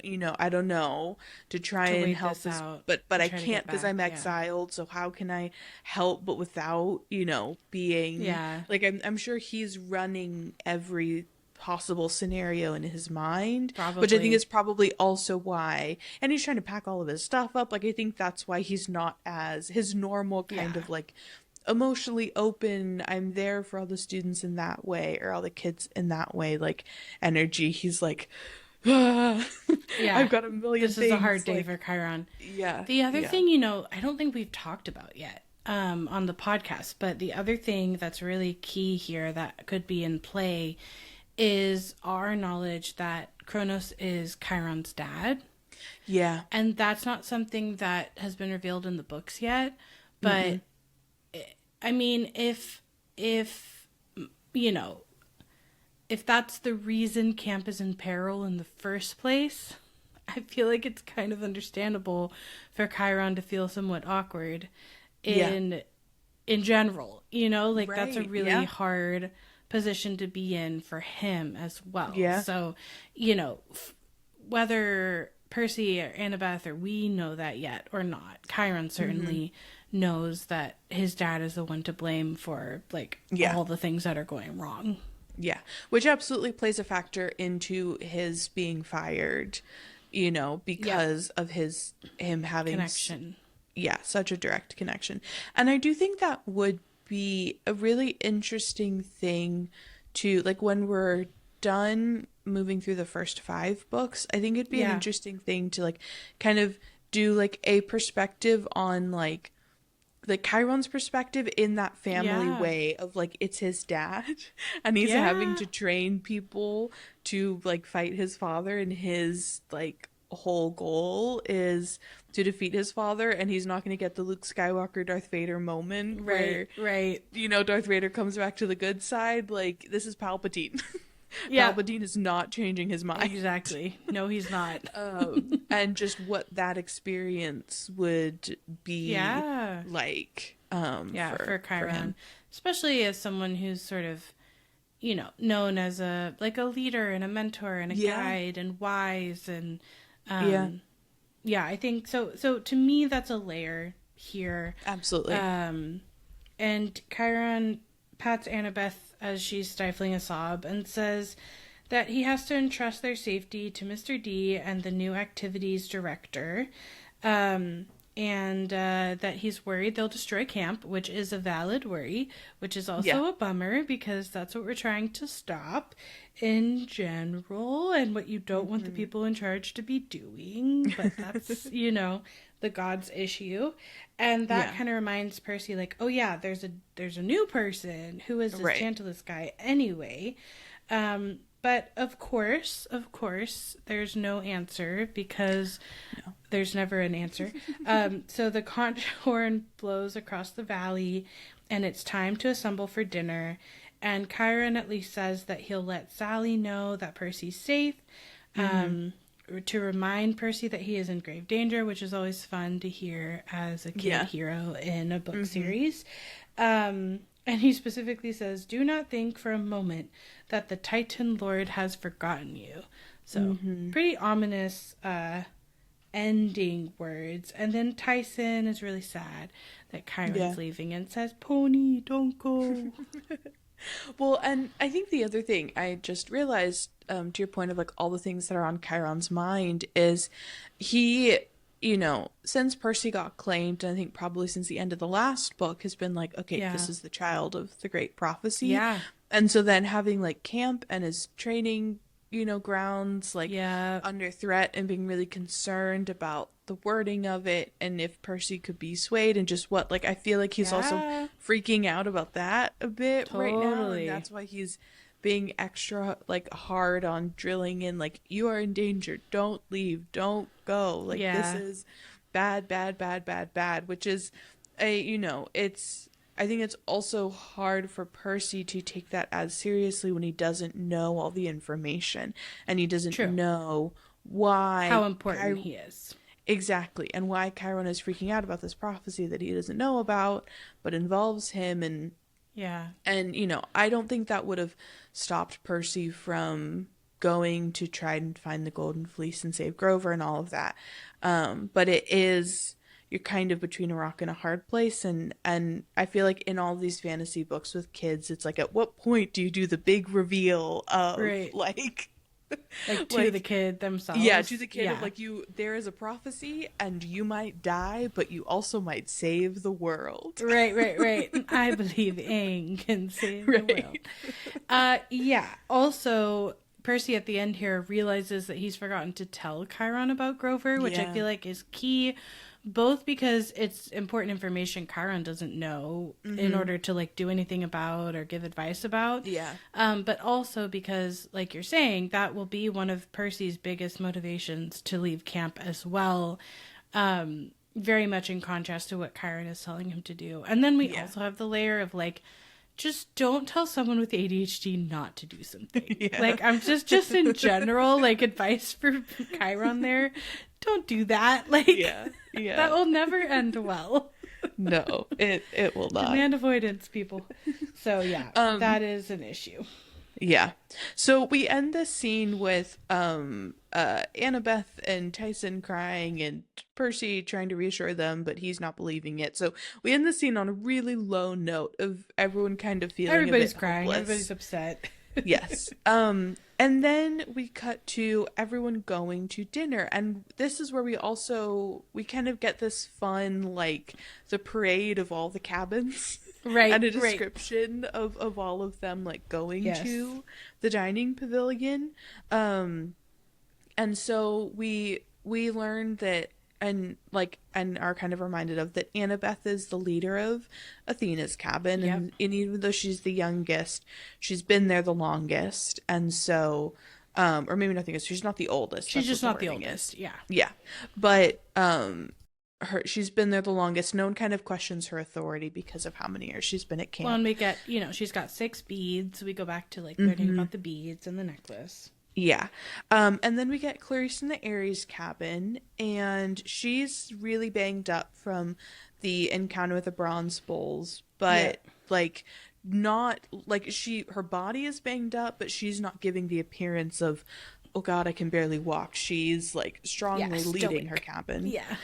don't know, to try and help this, but I can't because I'm exiled, so how can I help but without, you know, being like I'm sure he's running every possible scenario in his mind, which I think is probably also why, and he's trying to pack all of his stuff up, like I think that's why he's not as his normal kind of like emotionally open, I'm there for all the students in that way, or all the kids in that way, like energy. He's like, I've got a million things.
This is a hard day for Chiron. The other thing, you know, I don't think we've talked about yet on the podcast, but the other thing that's really key here that could be in play is our knowledge that Kronos is Chiron's dad. And that's not something that has been revealed in the books yet, but I mean, if you know, if that's the reason camp is in peril in the first place, I feel like it's kind of understandable for Chiron to feel somewhat awkward in general, you know, like that's a really hard position to be in for him as well. So, you know, whether Percy or Annabeth or we know that yet or not, Chiron certainly knows that his dad is the one to blame for like all the things that are going wrong.
Which absolutely plays a factor into his being fired, you know, because of him having
connection.
Such a direct connection. And I do think that would be a really interesting thing to, like, when we're done moving through the first 5 books, I think it'd be an interesting thing to like kind of do like a perspective on like Chiron's perspective in that family way of like it's his dad and he's having to train people to like fight his father, and his like whole goal is to defeat his father, and he's not going to get the Luke Skywalker Darth Vader moment where you know, Darth Vader comes back to the good side. Like, this is Palpatine. Palpatine is not changing his mind.
Exactly. No, he's not.
And just what that experience would be like
for Chiron. Especially as someone who's sort of, you know, known as a leader and a mentor and a guide and wise and I think so to me that's a layer here.
Absolutely.
And Chiron pats Annabeth as she's stifling a sob and says that he has to entrust their safety to Mr. D and the new activities director, and that he's worried they'll destroy camp, which is a valid worry, which is also a bummer because that's what we're trying to stop in general and what you don't want the people in charge to be doing. But that's, you know, the gods issue. And that kind of reminds Percy, like, oh yeah, there's a new person. Who is this Tantalus guy anyway? But of course, there's no answer, because there's never an answer. So the conch horn blows across the valley, and it's time to assemble for dinner. And Chiron at least says that he'll let Sally know that Percy's safe, to remind Percy that he is in grave danger, which is always fun to hear as a kid hero in a book series. And he specifically says, do not think for a moment that the Titan Lord has forgotten you. So pretty ominous ending words. And then Tyson is really sad that Chiron's leaving and says, Pony, don't go.
Well, and I think the other thing I just realized, to your point of like all the things that are on Chiron's mind, is he, you know, since Percy got claimed, and I think probably since the end of the last book, has been like, okay, this is the child of the great prophecy. Yeah. And so then having like camp and his training, you know, grounds like under threat, and being really concerned about the wording of it, and if Percy could be swayed, and just what, like, I feel like he's also freaking out about that a bit right now, and that's why he's being extra like hard on drilling in, like, you are in danger, don't leave, don't go, like this is bad, which is a, you know, I think it's also hard for Percy to take that as seriously when he doesn't know all the information, and he doesn't know how important he is. Exactly. And why Chiron is freaking out about this prophecy that he doesn't know about, but involves him. And you know, I don't think that would have stopped Percy from going to try and find the Golden Fleece and save Grover and all of that. But you're kind of between a rock and a hard place. And I feel like in all these fantasy books with kids, it's like, at what point do you do the big reveal of like
to the kid themselves?
Yeah, to the kid of like, there is a prophecy and you might die, but you also might save the world.
Right. I believe Aang can save the world. Also, Percy at the end here realizes that he's forgotten to tell Chiron about Grover, which I feel like is key, both because it's important information Chiron doesn't know in order to like do anything about or give advice about. But also because, like you're saying, that will be one of Percy's biggest motivations to leave camp as well. Very much in contrast to what Chiron is telling him to do. And then we also have the layer of like, just don't tell someone with ADHD not to do something. Like, I'm just in general, like, advice for Chiron there. Don't do that. Like, that will never end well.
No, it will not.
Demand avoidance, people. So, that is an issue.
Yeah. So we end this scene with Annabeth and Tyson crying and Percy trying to reassure them, but he's not believing it. So we end the scene on a really low note of everyone kind of feeling
everybody's
a bit
crying,
hopeless.
everybody's upset.
Yes. And then we cut to everyone going to dinner, and this is where we kind of get this fun, like, the parade of all the cabins.
Right.
And a description of all of them, like, going to the dining pavilion. And so we learn that, and are kind of reminded of that Annabeth is the leader of Athena's cabin, and even though she's the youngest, she's been there the longest, and so or maybe not the youngest, she's not the oldest.
She's just not the oldest.
Yeah. But she's been there the longest. No one kind of questions her authority because of how many years she's been at camp.
Well, and we get, she's got 6 beads. We go back to like learning about the beads and the necklace.
Yeah. And then we get Clarice in the Aries cabin, and she's really banged up from the encounter with the bronze bulls, but like not like her body is banged up, but she's not giving the appearance of, oh god, I can barely walk. She's like strongly leading her cabin. Yeah.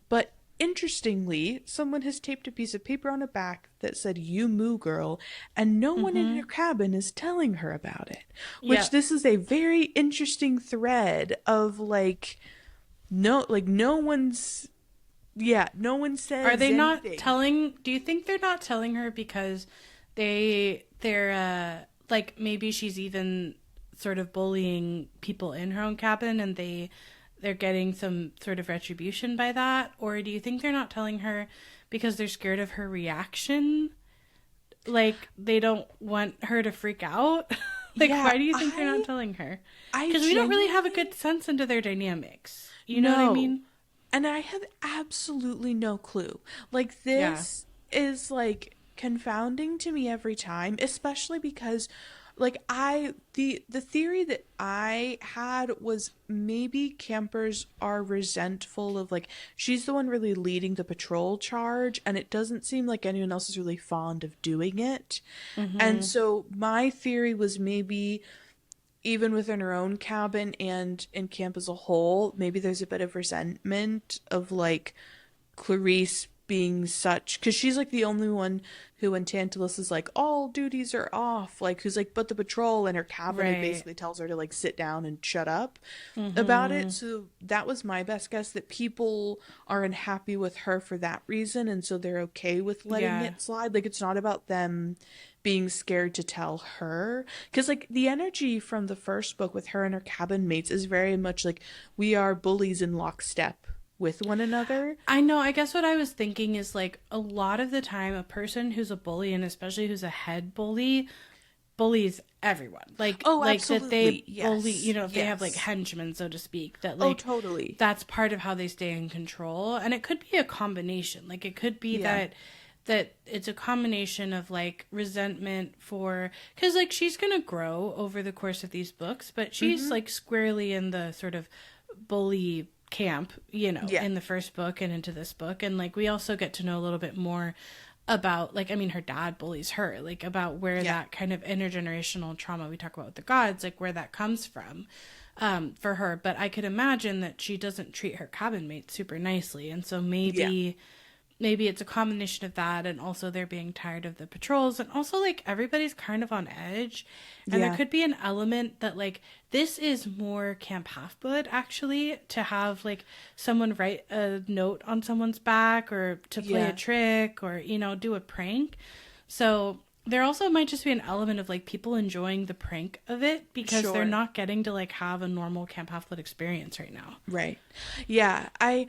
But interestingly, someone has taped a piece of paper on her back that said, "You moo girl," and no one in her cabin is telling her about it. Which this is a very interesting thread of no one says
Are they
anything.
not telling? Do you think they're not telling her because they're like, maybe she's even sort of bullying people in her own cabin, and they they're getting some sort of retribution by that? Or do you think they're not telling her because they're scared of her reaction? Like, they don't want her to freak out? Like, yeah, why do you think they're not telling her? Because we don't really have a good sense into their dynamics. You know what I mean?
And I have absolutely no clue. Like, this is, like, confounding to me every time, especially because, like, the theory that I had was maybe campers are resentful of, like, she's the one really leading the patrol charge, and it doesn't seem like anyone else is really fond of doing it. And so my theory was maybe even within her own cabin and in camp as a whole, maybe there's a bit of resentment of, like, Clarice being such, because she's, like, the only one who, when Tantalus is like, all duties are off, like, who's like, but the patrol, and her cabinet basically tells her to, like, sit down and shut up about it. So that was my best guess, that people are unhappy with her for that reason, and so they're okay with letting it slide. Like, it's not about them being scared to tell her, because, like, the energy from the first book with her and her cabin mates is very much like, we are bullies in lockstep with one another.
I know. I guess what I was thinking is, like, a lot of the time a person who's a bully, and especially who's a head bully, bullies everyone. Like,
absolutely.
That they bully, you know, if they have, like, henchmen, so to speak, that, like,
totally,
that's part of how they stay in control. And it could be a combination. Like, it could be that it's a combination of, like, resentment for, because, like, she's gonna grow over the course of these books, but she's like squarely in the sort of bully camp, you know, in the first book and into this book. And, like, we also get to know a little bit more about, like, I mean, her dad bullies her, like, about where that kind of intergenerational trauma we talk about with the gods, like, where that comes from for her. But I could imagine that she doesn't treat her cabin mate super nicely, and so maybe it's a combination of that, and also they're being tired of the patrols, and also, like, everybody's kind of on edge, and there could be an element that, like, this is more Camp Half-Blood, actually, to have, like, someone write a note on someone's back, or to play a trick, or, you know, do a prank. So there also might just be an element of, like, people enjoying the prank of it because they're not getting to, like, have a normal Camp Half-Blood experience right now.
Right. Yeah. And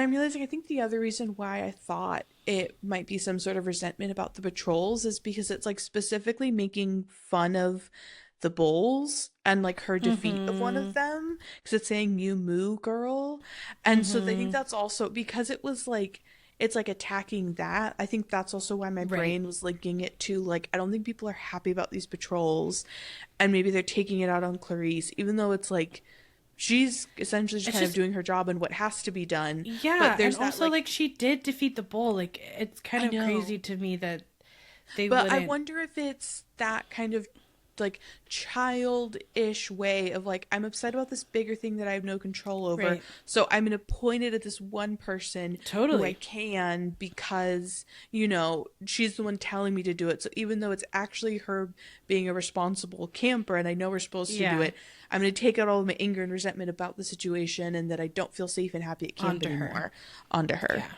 I'm realizing, I think the other reason why I thought it might be some sort of resentment about the patrols is because it's, like, specifically making fun of the bulls and, like, her defeat of one of them, because it's saying, you moo girl. And so I think that's also because it was, like, it's, like, attacking that. I think that's also why my brain was linking it to, like, I don't think people are happy about these patrols, and maybe they're taking it out on Clarice, even though it's, like, she's essentially just kind of doing her job and what has to be done.
Yeah, but there's and that, also, like, she did defeat the bull. Like, it's kind of crazy to me that they wouldn't.
But I wonder if it's that kind of, like, childish way of, like, I'm upset about this bigger thing that I have no control over, so I'm gonna point it at this one person who I can, because, you know, she's the one telling me to do it. So even though it's actually her being a responsible camper and I know we're supposed to do it, I'm gonna take out all of my anger and resentment about the situation and that I don't feel safe and happy at camp anymore onto her.
Yeah,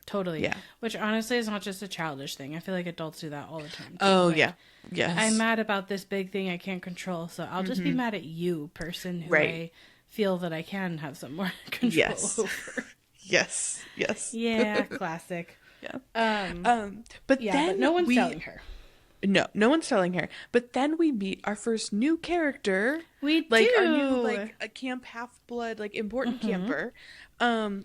totally. Yeah, which honestly is not just a childish thing. I feel like adults do that all the time too.
Oh,
like,
yes.
I'm mad about this big thing I can't control, so I'll just be mad at you, person who I feel that I can have some more control over.
Yes.
Yeah, classic.
But
but no one's telling her.
No one's telling her. But then we meet our first new character.
We
like
do.
Our new, like, a Camp Half-Blood, like, important camper,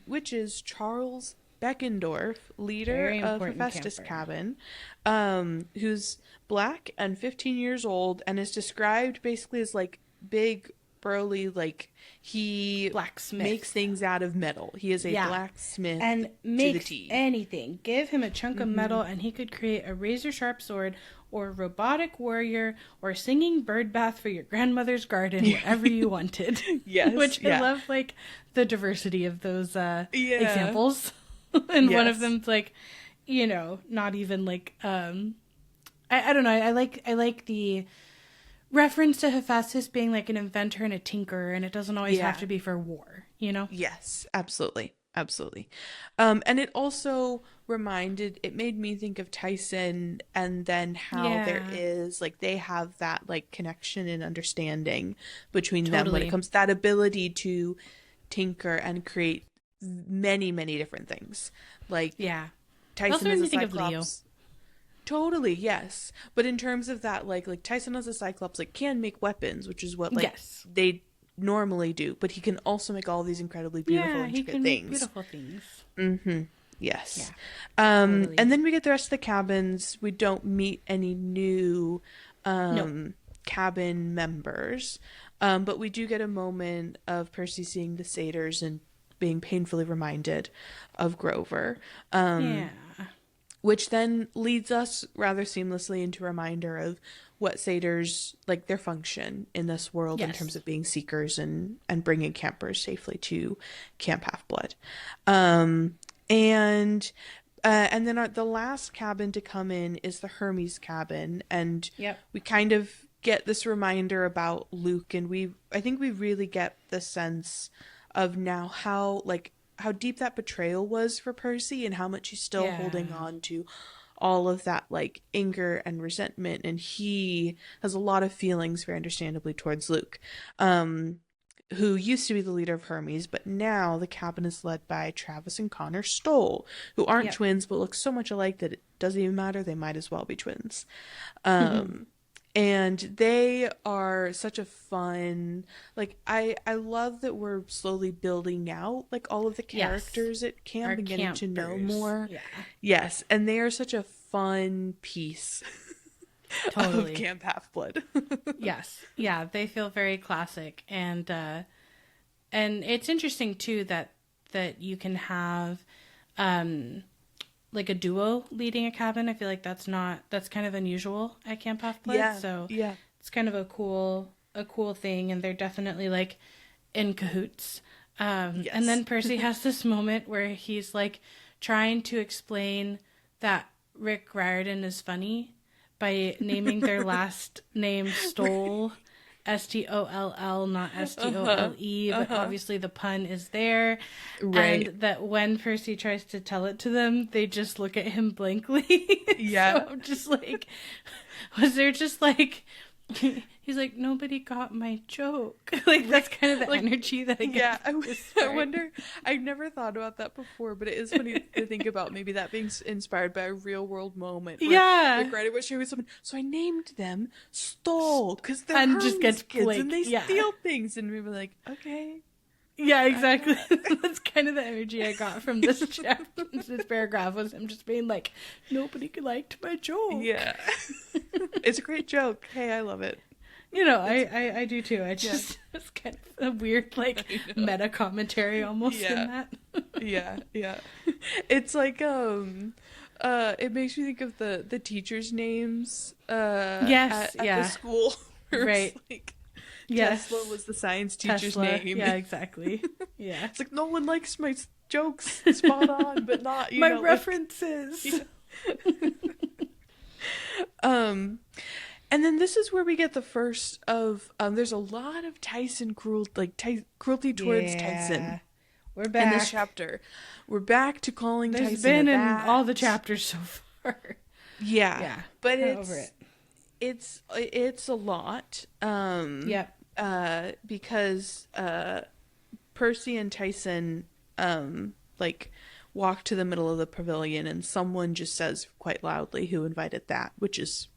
which is Charles Beckendorf, leader of Hephaestus Cabin, who's black and 15 years old and is described basically as, like, big, burly, like, he makes things out of metal. He is a blacksmith
and makes anything. Give him a chunk of metal and he could create a razor sharp sword, or robotic warrior, or singing bird bath for your grandmother's garden, whatever you wanted. Which I love, like, the diversity of those examples. And one of them's, like, you know, not even, like, I don't know. I like the reference to Hephaestus being, like, an inventor and a tinkerer, and it doesn't always have to be for war, you know?
Yes, absolutely. And it also made me think of Tyson, and then how there is, like, they have that, like, connection and understanding between them when it comes to that ability to tinker and create many, many different things. Like,
yeah.
Tyson is a
think of Leo.
Cyclops. Totally, yes. But in terms of that, like Tyson as a Cyclops, like, can make weapons, which is what, like,
yes.
they normally do. But he can also make all these incredibly beautiful, intricate
he can
things.
make beautiful things.
Mm-hmm. Yes.
Yeah, totally.
And then we get the rest of the cabins. We don't meet any new
Nope.
cabin members. But we do get a moment of Percy seeing the satyrs and being painfully reminded of Grover.
Yeah.
Which then leads us rather seamlessly into a reminder of what satyrs, like, their function in this world in terms of being seekers and bringing campers safely to Camp Half-Blood. And then the last cabin to come in is the Hermes cabin, and we kind of get this reminder about Luke, and I think we really get the sense of now how deep that betrayal was for Percy and how much he's still holding on to all of that, like, anger and resentment, and he has a lot of feelings, very understandably, towards Luke, who used to be the leader of Hermes, but now the cabin is led by Travis and Connor Stoll, who aren't twins but look so much alike that it doesn't even matter. They might as well be twins. And they are such a fun, like, I love that we're slowly building out, like, all of the characters at camp and getting to know more. Yeah. Yes, and they are such a fun piece of Camp Half-Blood.
Yes. Yeah, they feel very classic. And it's interesting, too, that you can have like a duo leading a cabin. I feel like that's kind of unusual at Camp Half-Blood.
Yeah,
so
yeah,
it's kind of a cool thing, and they're definitely, like, in cahoots.
Yes.
And then Percy has this moment where he's, like, trying to explain that Rick Riordan is funny by naming their last name Stoll, Stoll, not Stole, but obviously the pun is there.
Right.
And that when Percy tries to tell it to them, they just look at him blankly.
Yeah.
So I'm just like, was there just, like, he's like, nobody got my joke. Like, that's kind of the, like, energy that I get.
Yeah, I wonder, I've never thought about that before, but it is funny to think about maybe that being inspired by a real world moment.
Yeah.
Like, right, was sharing someone, so I named them Stoll, because they're
and
Hermes
just gets
kids,
blank.
and they steal things, and we were like, okay.
Yeah, exactly. That's kind of the energy I got from this chapter. This paragraph was him just being like, nobody liked my joke.
Yeah. It's a great joke. Hey, I love it.
You know, I do too. It's kind of a weird, like, meta commentary almost in that.
Yeah. It's like, it makes me think of the teachers' names at the school.
Right.
Like, Tesla was the science teacher's name.
Yeah, exactly. Yeah.
It's like, no one likes my jokes spot on, but not,
my references.
Like, and then this is where we get the first of, there's a lot of Tyson cruelty towards Tyson.
We're back.
In this chapter. We're back to calling
There's
Tyson
been
a
in
bat.
all the chapters so far.
Yeah. But
it's
it's a lot. Because Percy and Tyson like walk to the middle of the pavilion, and someone just says quite loudly, "Who invited that?" Which is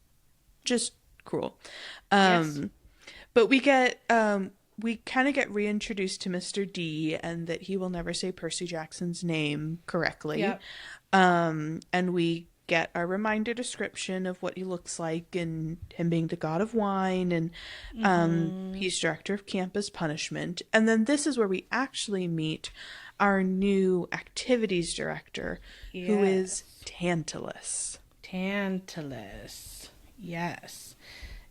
just cruel. But we kind of get reintroduced to Mr. D, and that he will never say Percy Jackson's name correctly.
Yep.
And we get a reminder description of what he looks like, and him being the god of wine, and he's director of camp as punishment. And then this is where we actually meet our new activities director, who is Tantalus.
Yes.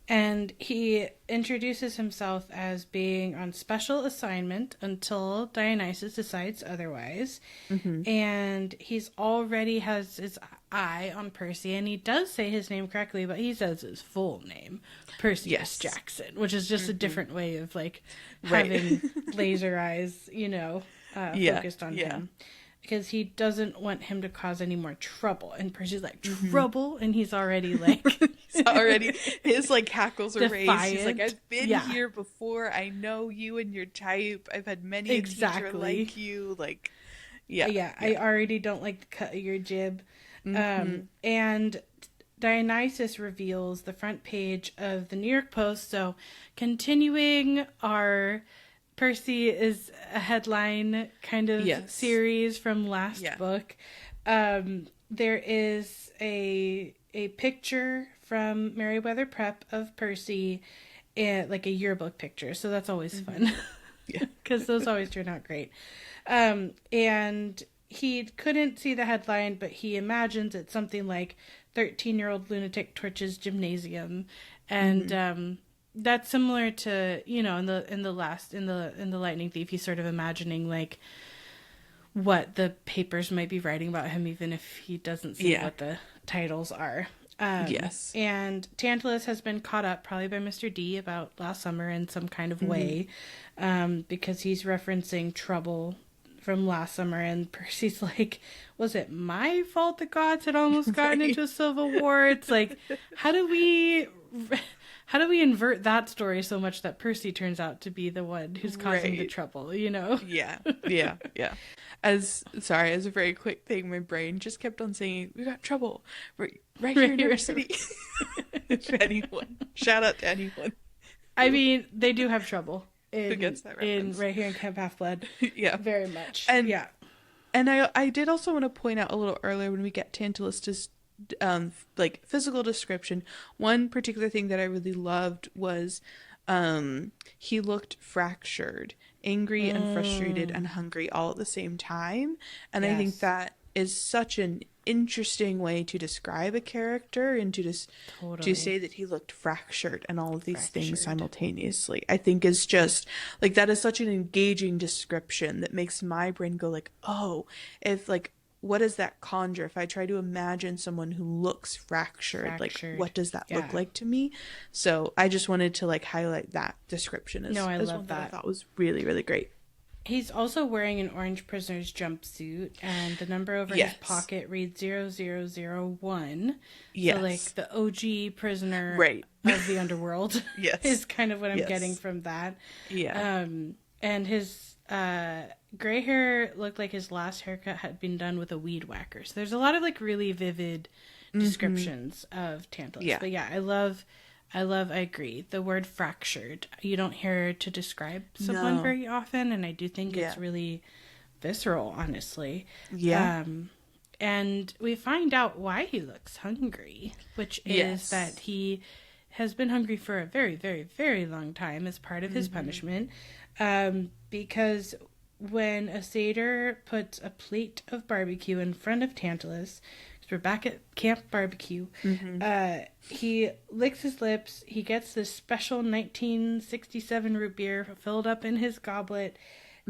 And he introduces himself as being on special assignment until Dionysus decides otherwise. And he's already has his eye on Percy, and he does say his name correctly, but he says his full name, Percy Jackson, which is just a different way of, like, having laser eyes, focused on him. because he doesn't want him to cause any more trouble. And Percy's like, trouble? And he's already like...
he's already... His, like, hackles are
defiant.
raised. He's like, I've been here before. I know you and your type. I've had many a teacher like you. Like, yeah.
I already don't like the cut of your jib. And Dionysus reveals the front page of the New York Post. So continuing our... Percy is a headline kind of series from last book. There is a picture from Merriweather Prep of Percy, like a yearbook picture. So that's always fun. Yeah, because those always turn out great. And he couldn't see the headline, but he imagines it's something like 13-year-old lunatic torches gymnasium. And that's similar to, you know, in the Lightning Thief, he's sort of imagining like what the papers might be writing about him, even if he doesn't see what the titles are. And Tantalus has been caught up probably by Mr. D about last summer in some kind of way, because he's referencing trouble from last summer, and Percy's like, was it my fault the gods had almost gotten into a civil war? It's like, how do we invert that story so much that Percy turns out to be the one who's causing the trouble, you know? Yeah.
As a very quick thing, my brain just kept on saying, we got trouble right here in New York City. If anyone, shout out to anyone.
I mean, they do have trouble
who gets that reference?
Right here in Camp Half-Blood.
Yeah.
Very much.
And I did also want to point out a little earlier when we get Tantalus to like physical description, one particular thing that I really loved was he looked fractured, angry and frustrated and hungry all at the same time, and I think that is such an interesting way to describe a character, and to just to say that he looked fractured and all of these things simultaneously, I think is just like, that is such an engaging description that makes my brain go like, oh, if like, what does that conjure? If I try to imagine someone who looks fractured, like what does that look like to me? So I just wanted to like highlight that description as,
I love
one
that.
I thought was really, really great.
He's also wearing an orange prisoner's jumpsuit, and the number over his pocket reads 0001.
Yes.
So like the OG prisoner of the underworld is kind of what I'm getting from that. Yeah. And his gray hair looked like his last haircut had been done with a weed whacker. So there's a lot of like really vivid descriptions of Tantalus. Yeah. But I agree. The word fractured, you don't hear to describe someone very often, and I do think it's really visceral, honestly. Yeah. And we find out why he looks hungry, which is that he has been hungry for a very, very, very long time as part of his punishment. Because when a satyr puts a plate of barbecue in front of Tantalus, because we're back at Camp Barbecue, he licks his lips, he gets this special 1967 root beer filled up in his goblet,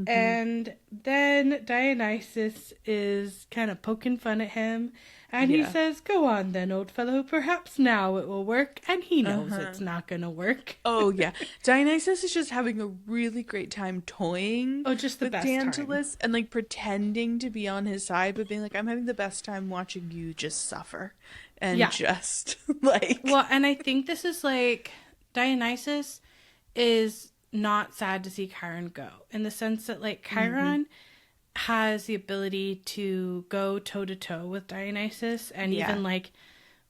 and then Dionysus is kind of poking fun at him, and he says, go on then, old fellow, perhaps now it will work, and he knows it's not gonna work.
Oh yeah, Dionysus is just having a really great time toying
just the
with
best
Tantalus
time.
And like pretending to be on his side, but being like, I'm having the best time watching you just suffer. And just like,
well, and I think this is like, Dionysus is not sad to see Chiron go, in the sense that like Chiron has the ability to go toe to toe with Dionysus and even like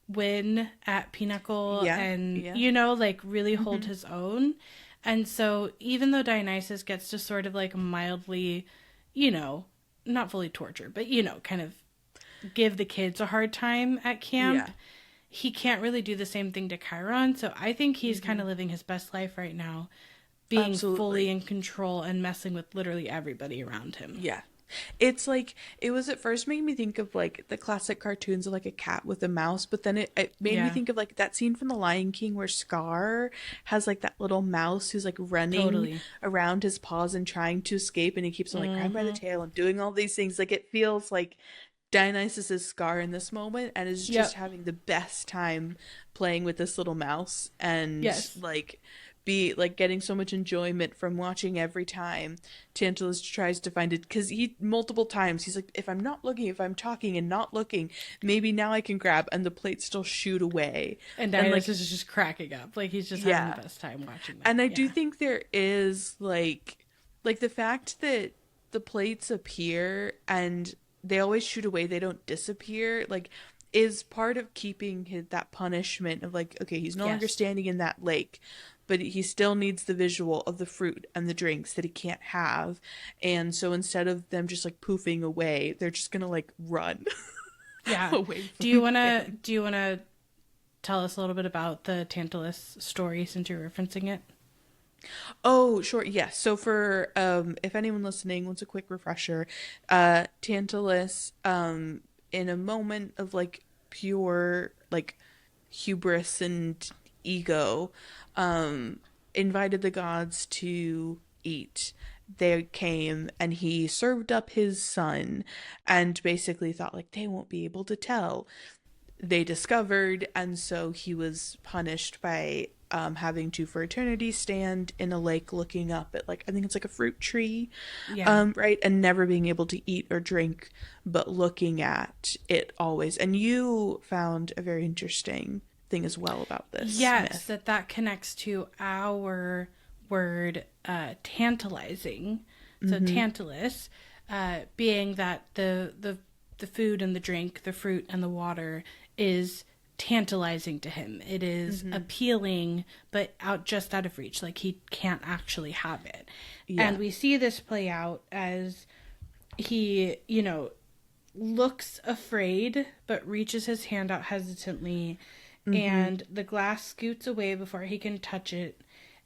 win at Pinnacle and you know, like really hold his own. And so even though Dionysus gets to sort of like mildly, you know, not fully torture, but you know, kind of give the kids a hard time at camp, he can't really do the same thing to Chiron. So I think he's kind of living his best life right now, being fully in control and messing with literally everybody around him.
Yeah. It's like, it was at first making me think of like the classic cartoons of like a cat with a mouse, but then it made me think of like that scene from The Lion King where Scar has like that little mouse who's like running around his paws and trying to escape, and he keeps on like grabbing by the tail and doing all these things. Like, it feels like Dionysus is Scar in this moment and is just having the best time playing with this little mouse, and like be like getting so much enjoyment from watching every time Tantalus tries to find it, because he multiple times he's like, if I'm not looking, if I'm talking and not looking, maybe now I can grab, and the plates still shoot away.
And Dionysus is just cracking up, like he's just having the best time watching that.
And I do think there is like the fact that the plates appear and they always shoot away, they don't disappear, like is part of keeping that punishment of like, okay, he's no longer standing in that lake, but he still needs the visual of the fruit and the drinks that he can't have. And so instead of them just like poofing away, they're just gonna like run.
Away from do you wanna tell us a little bit about the Tantalus story since you're referencing it?
Oh, sure. Yes. So for if anyone listening wants a quick refresher, Tantalus in a moment of like pure like hubris and ego invited the gods to eat. They came and he served up his son and basically thought like they won't be able to tell. They discovered, and so he was punished by having to for eternity stand in a lake looking up at like, I think it's like a fruit tree, right, and never being able to eat or drink but looking at it always. And you found a very interesting thing as well about this myth.
that connects to our word tantalizing. So Tantalus being that the food and the drink, the fruit and the water is tantalizing to him. It is appealing, but just out of reach. Like he can't actually have it. Yeah. And we see this play out as he, looks afraid, but reaches his hand out hesitantly, and the glass scoots away before he can touch it.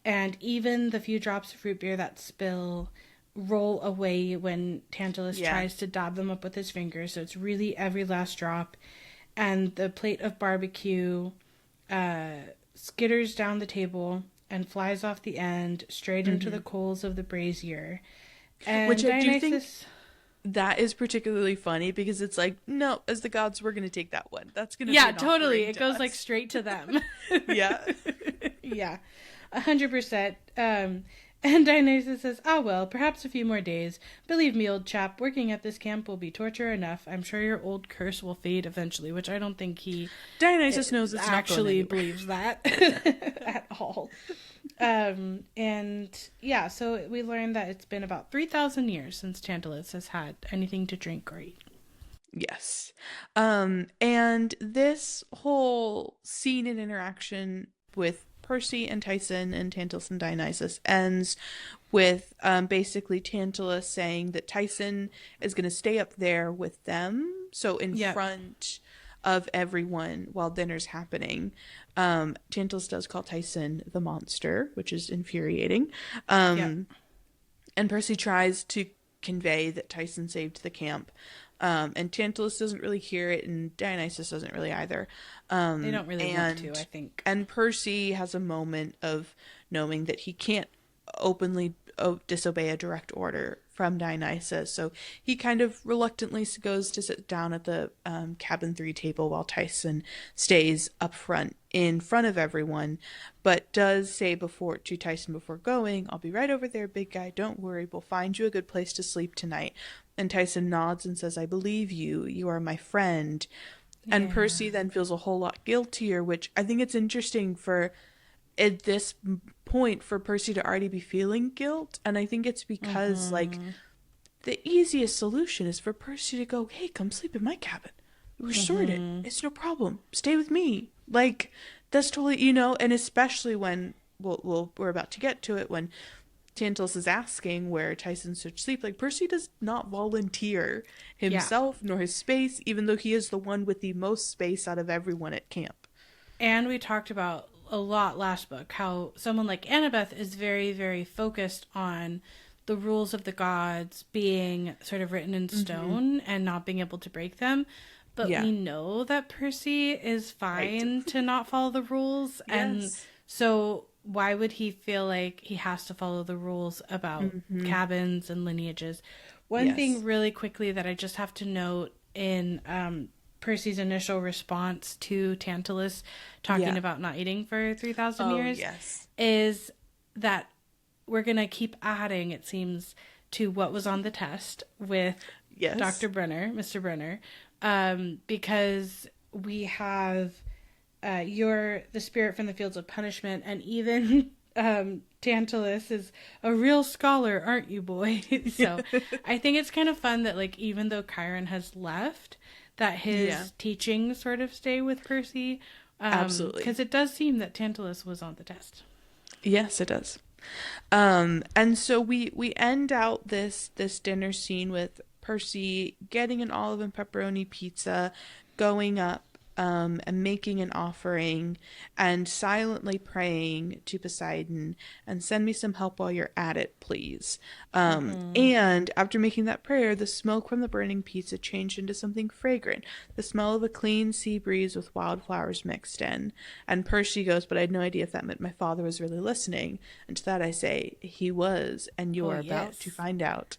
And even the few drops of root beer that spill roll away when Tantalus tries to dab them up with his fingers. So it's really every last drop. And the plate of barbecue skitters down the table and flies off the end straight into the coals of the brazier. And
which I do think
Dionysus...
that is particularly funny because it's like, no, as the gods, we're going to take that one. That's going to
be totally. It goes like straight to them.
Yeah.
100%. And Dionysus says, "Ah, well, perhaps a few more days. Believe me, old chap, working at this camp will be torture enough. I'm sure your old curse will fade eventually," which I don't think
Dionysus knows it's
actually
not going
believes that at all. So we learned that it's been about 3,000 years since Tantalus has had anything to drink or eat.
Yes. And this whole scene and interaction with Percy and Tyson and Tantalus and Dionysus ends with basically Tantalus saying that Tyson is going to stay up there with them, so in front of everyone while dinner's happening. Tantalus does call Tyson the monster, which is infuriating. And Percy tries to convey that Tyson saved the camp. And Tantalus doesn't really hear it, and Dionysus doesn't really either.
They don't really want to, I think.
And Percy has a moment of knowing that he can't openly disobey a direct order from Dionysus, so he kind of reluctantly goes to sit down at the cabin 3 table while Tyson stays up front in front of everyone, but does say to Tyson before going, "I'll be right over there, big guy, don't worry, we'll find you a good place to sleep tonight." And Tyson nods and says, "I believe you. You are my friend." Yeah. And Percy then feels a whole lot guiltier, which I think it's interesting for, at this point, for Percy to already be feeling guilt. And I think it's because, like, the easiest solution is for Percy to go, "Hey, come sleep in my cabin. We're sorted. It's no problem. Stay with me." Like, that's totally, and especially when, we're about to get to it, when Tantalus is asking where Tyson should sleep, like, Percy does not volunteer himself nor his space, even though he is the one with the most space out of everyone at camp.
And we talked about a lot last book how someone like Annabeth is very, very focused on the rules of the gods being sort of written in stone and not being able to break them. But we know that Percy is fine to not follow the rules. And so why would he feel like he has to follow the rules about cabins and lineages? One thing really quickly that I just have to note in Percy's initial response to Tantalus talking about not eating for 3,000 years is that we're going to keep adding, it seems, to what was on the test with Dr. Brenner, Mr. Brenner, because we have you're the spirit from the fields of punishment, and even Tantalus is a real scholar, aren't you, boy? So I think it's kind of fun that, like, even though Chiron has left, that his teachings sort of stay with Percy. Absolutely. Because it does seem that Tantalus was on the test.
Yes, it does. And so we end out this dinner scene with Percy getting an olive and pepperoni pizza, going up and making an offering, and silently praying to Poseidon, and send me some help while you're at it, please. And after making that prayer, the smoke from the burning pizza changed into something fragrant, the smell of a clean sea breeze with wildflowers mixed in. And Percy goes, but I had no idea if that meant my father was really listening. And to that I say, he was, and you are about to find out.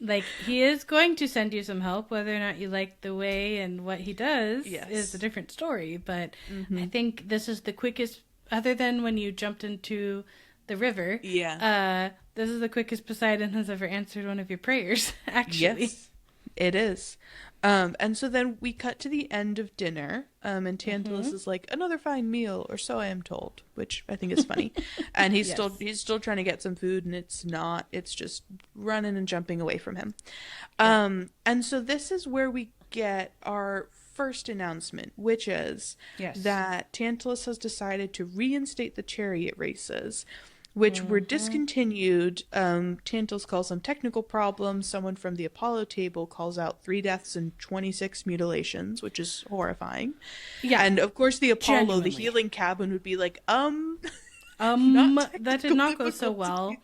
Like, he is going to send you some help. Whether or not you like the way and what he does is a different story. But I think this is the quickest, other than when you jumped into the river. This is the quickest Poseidon has ever answered one of your prayers, actually.
Yes, it is. And so then we cut to the end of dinner, and Tantalus is like, another fine meal, or so I am told, which I think is funny. And he's still trying to get some food, and it's just running and jumping away from him. And so this is where we get our first announcement, which is that Tantalus has decided to reinstate the chariot races, which were discontinued. Tantalus calls them technical problems. Someone from the Apollo table calls out 3 deaths and 26 mutilations, which is horrifying. Yeah. And of course the Apollo, the healing cabin, would be like,
that did not go so well.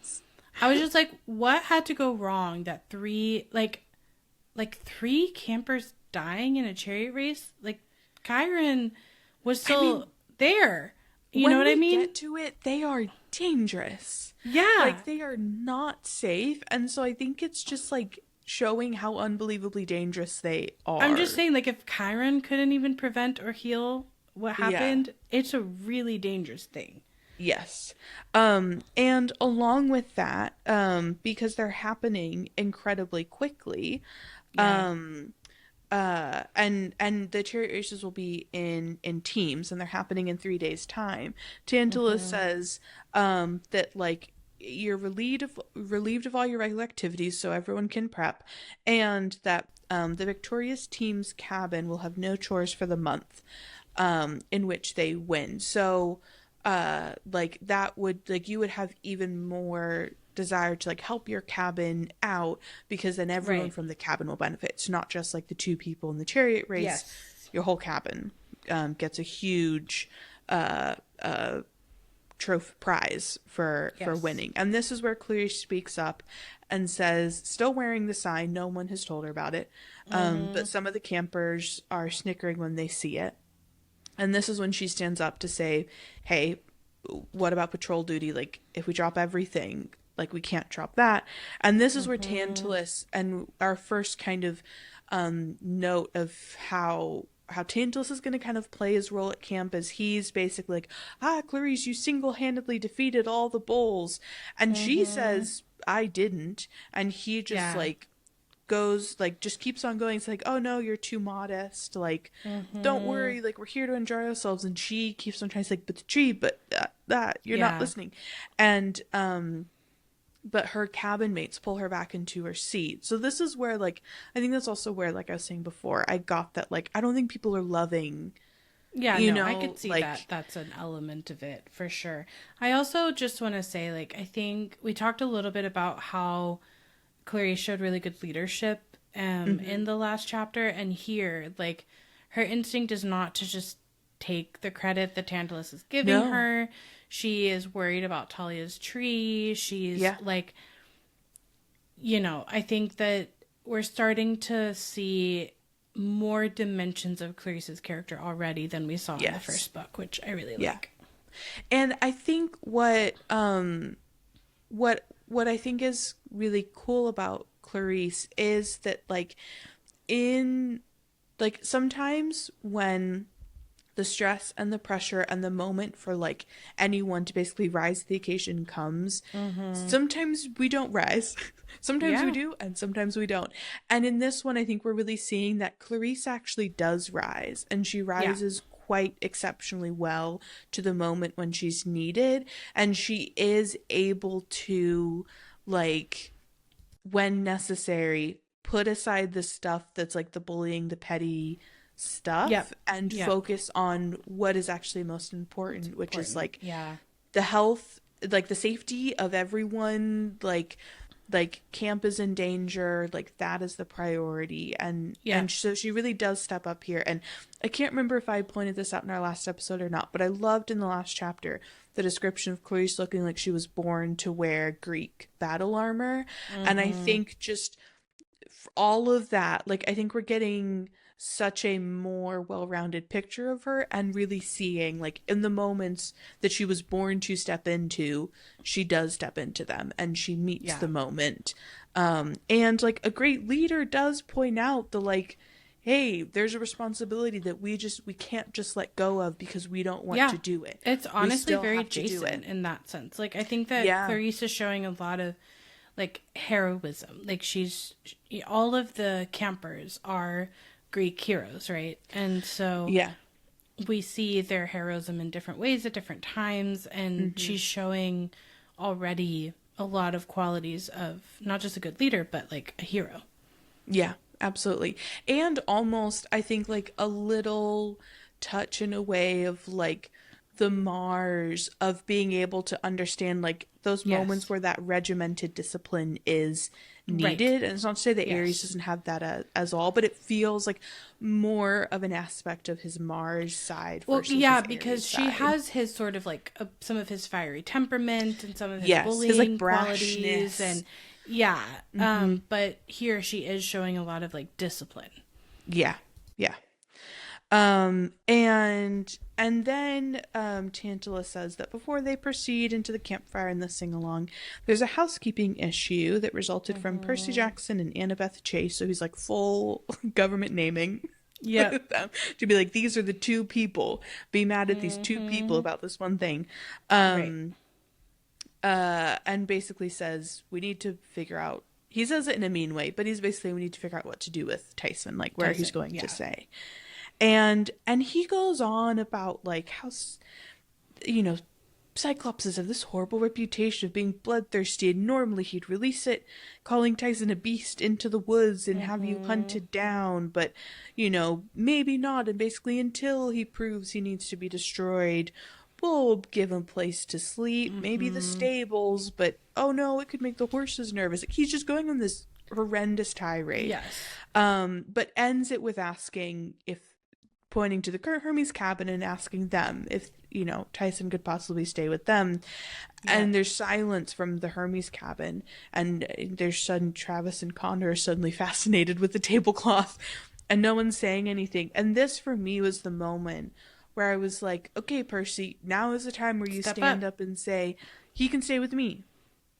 I was just like, what had to go wrong that 3 campers dying in a chariot race? Like, Chiron was still there. You know what I mean?
When we get to it, they are dangerous.
Yeah.
Like, they are not safe. And so I think it's just, like, showing how unbelievably dangerous they are.
I'm just saying, like, if Chiron couldn't even prevent or heal what happened, it's a really dangerous thing.
Yes. And along with that, because they're happening incredibly quickly, and the chariot races will be in teams, and they're happening in 3 days' time. Tantalus says that, like, you're relieved of all your regular activities, so everyone can prep, and that the victorious team's cabin will have no chores for the month in which they win. So like, that would, like, you would have even more desire to, like, help your cabin out, because then everyone from the cabin will benefit. It's not just, like, the 2 people in the chariot race. Your whole cabin gets a huge trophy prize for winning. And this is where Clarice speaks up and says, still wearing the sign, no one has told her about it, but some of the campers are snickering when they see it. And this is when she stands up to say, hey, what about patrol duty? Like, if we drop everything, like, we can't drop that. And this is where Tantalus, and our first kind of note of how Tantalus is going to kind of play his role at camp, as he's basically like, Clarice, you single-handedly defeated all the bulls. And she says, I didn't. And he just like goes, like, just keeps on going. It's like, oh no, you're too modest, like, don't worry, like, we're here to enjoy ourselves. And she keeps on trying to say, but the tree, but that you're not listening. And but her cabin mates pull her back into her seat. So this is where, like, I think that's also where, like I was saying before, I got that, like, I don't think people are loving, you know,
I could see, like, that's an element of it for sure. I also just want to say, like, I think we talked a little bit about how Clarice showed really good leadership in the last chapter, and here, like, her instinct is not to just take the credit that Tantalus is giving her. She is worried about Talia's tree. She's like, you know, I think that we're starting to see more dimensions of Clarice's character already than we saw in the first book, which I really like.
And I think what I think is really cool about Clarice is that, like, in, like, sometimes when the stress and the pressure and the moment for like anyone to basically rise to the occasion comes, sometimes we don't rise. Sometimes we do, and sometimes we don't. And in this one, I think we're really seeing that Clarice actually does rise, and she rises quite exceptionally well to the moment when she's needed, and she is able to, like, when necessary, put aside the stuff that's like the bullying, the petty stuff, and focus on what is actually most important, which is like the health, like the safety of everyone, like camp is in danger, like that is the priority. And so she really does step up here. And I can't remember if I pointed this out in our last episode or not, but I loved in the last chapter the description of Clarice looking like she was born to wear Greek battle armor. And I think just all of that, like I think we're getting such a more well-rounded picture of her, and really seeing like in the moments that she was born to step into, she does step into them and she meets the moment. And like a great leader does point out the like, hey, there's a responsibility that we can't just let go of because we don't want to do it.
It's honestly very Jason in that sense. Like I think that Clarice is showing a lot of like heroism. Like all of the campers are Greek heroes, right? And so we see their heroism in different ways at different times, and she's showing already a lot of qualities of not just a good leader, but like a hero.
Yeah, absolutely. And almost, I think, like a little touch in a way of like the Mars of being able to understand like those moments where that regimented discipline is needed. And it's not to say that Aries doesn't have that as all, but it feels like more of an aspect of his Mars side.
Well, because she has his sort of like some of his fiery temperament and some of his bullying
his like
qualities, and but here she is showing a lot of like discipline.
And then Tantalus says that before they proceed into the campfire and the sing-along, there's a housekeeping issue that resulted from Percy Jackson and Annabeth Chase. So he's like full government naming. Yeah. To be like, these are the two people. Be mad at these two people about this one thing. And basically says, we need to figure out, he says it in a mean way, but he's basically, we need to figure out what to do with Tyson, like where he's going to say. And he goes on about like how, you know, Cyclopses have this horrible reputation of being bloodthirsty, and normally he'd release it, calling Tyson a beast into the woods and have you hunted down, but, you know, maybe not, and basically until he proves he needs to be destroyed, we'll give him place to sleep, maybe the stables, but oh no, it could make the horses nervous. Like, he's just going on this horrendous tirade. But ends it with asking pointing to the Hermes cabin and asking them if, you know, Tyson could possibly stay with them. And there's silence from the Hermes cabin, and there's sudden Travis and Connor are suddenly fascinated with the tablecloth, and no one's saying anything. And this for me was the moment where I was like, okay, Percy, now is the time where you stand up and say, he can stay with me.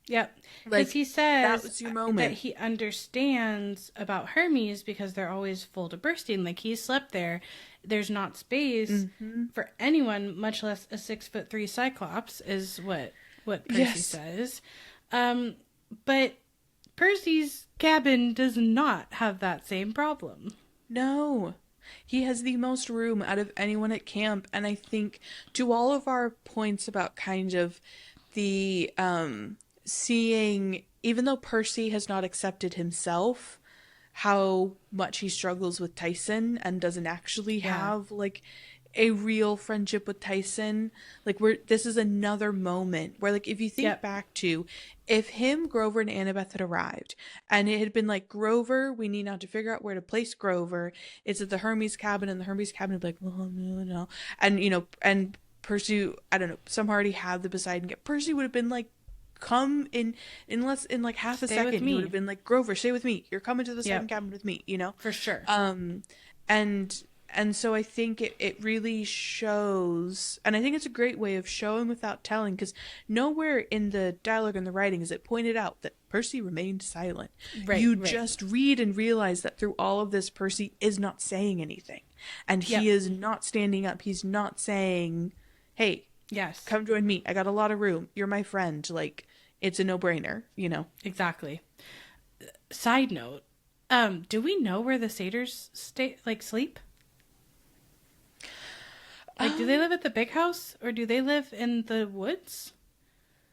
Yep. Because
Like,
he says
that was your moment.
that he understands about Hermes because they're always full to bursting. Like, he slept there. There's not space for anyone, much less a 6'3" Cyclops, is what Percy says. But Percy's cabin does not have that same problem.
No. He has the most room out of anyone at camp. And I think to all of our points about kind of the seeing, even though Percy has not accepted himself, how much he struggles with Tyson and doesn't actually have like a real friendship with Tyson. Like, this is another moment where, like, if you think back to if Grover and Annabeth had arrived and it had been like, Grover, we need now to figure out where to place Grover. It's at the Hermes cabin, and the Hermes cabin would be like, well, no. And, you know, and Percy, I don't know, some already had the Poseidon. Percy would have been like, come in like half a second. He would have been like, Grover, stay with me. You're coming to the second cabin with me, you know?
For sure.
And so I think it really shows, and I think it's a great way of showing without telling, because nowhere in the dialogue and the writing is it pointed out that Percy remained silent.
Right,
You
right.
just read and realize that through all of this, Percy is not saying anything. And he
Yep.
is not standing up. He's not saying, hey,
Yes.
come join me. I got a lot of room. You're my friend. Like, it's a no-brainer, you know?
Exactly. Side note, do we know where the satyrs stay, like, sleep? Like, do they live at the big house or do they live in the woods?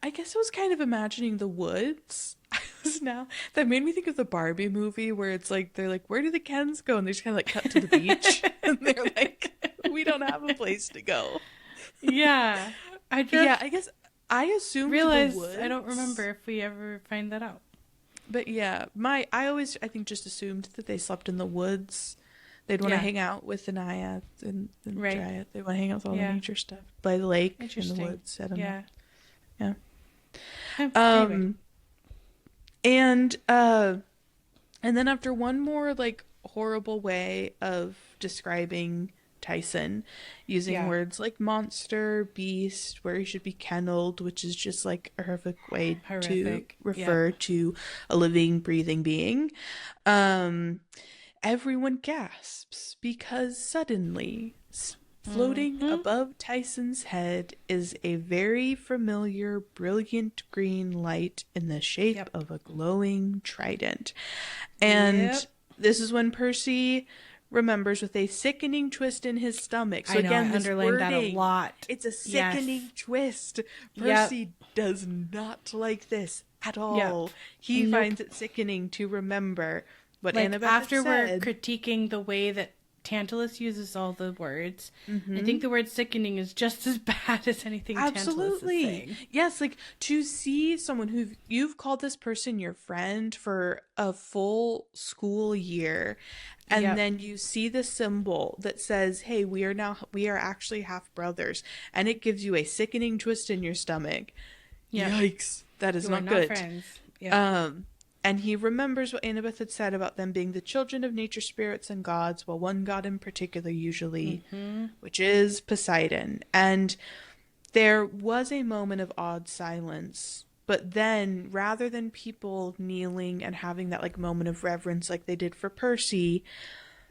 I guess I was kind of imagining the woods. I was now that made me think of the Barbie movie where it's like they're like, where do the Kens go? And they just kind of like cut to the beach, and they're like, we don't have a place to go.
Yeah. I
Yeah,
just
I guess I assumed the
realized
woods.
I don't remember if we ever find that out.
But yeah, I think just assumed that they slept in the woods. They'd want to
Yeah.
hang out with the naiads and the
Right.
dryads. They want to hang out with all
Yeah.
the nature stuff by the lake in the
Interesting.
woods. I don't know.
Yeah.
Yeah.
Anyway.
And then after one more like horrible way of describing Tyson using
Yeah.
words like monster, beast, where he should be kennelled, which is just like a horrific way to
Horrific.
refer to a living, breathing being. Everyone gasps because suddenly floating above Tyson's head is a very familiar, brilliant green light in the shape
Yep.
of a glowing trident. And
Yep.
this is when Percy remembers with a sickening twist in his stomach. So
I know,
again,
I
this
underlined that a
wording,
lot.
it's a
Yes.
sickening twist.
Yep.
Percy does not like this at all.
Yep.
He
Nope.
finds it sickening to remember what
Like,
Annabeth
after
had
we're
said.
critiquing the way that Tantalus uses all the words, I
Mm-hmm.
think the word sickening is just as bad as anything Tantalus is
Absolutely.
saying.
Yes, like to see someone who you've called this person your friend for a full school year, and
Yep.
then you see the symbol that says, hey, we are actually half brothers, and it gives you a sickening twist in your stomach.
Yep.
Yikes. That is
You are
not
not
good.
friends. Yeah.
And he remembers what Annabeth had said about them being the children of nature spirits and gods, well, one god in particular usually, which is Poseidon. And there was a moment of odd silence, but then rather than people kneeling and having that like moment of reverence like they did for Percy,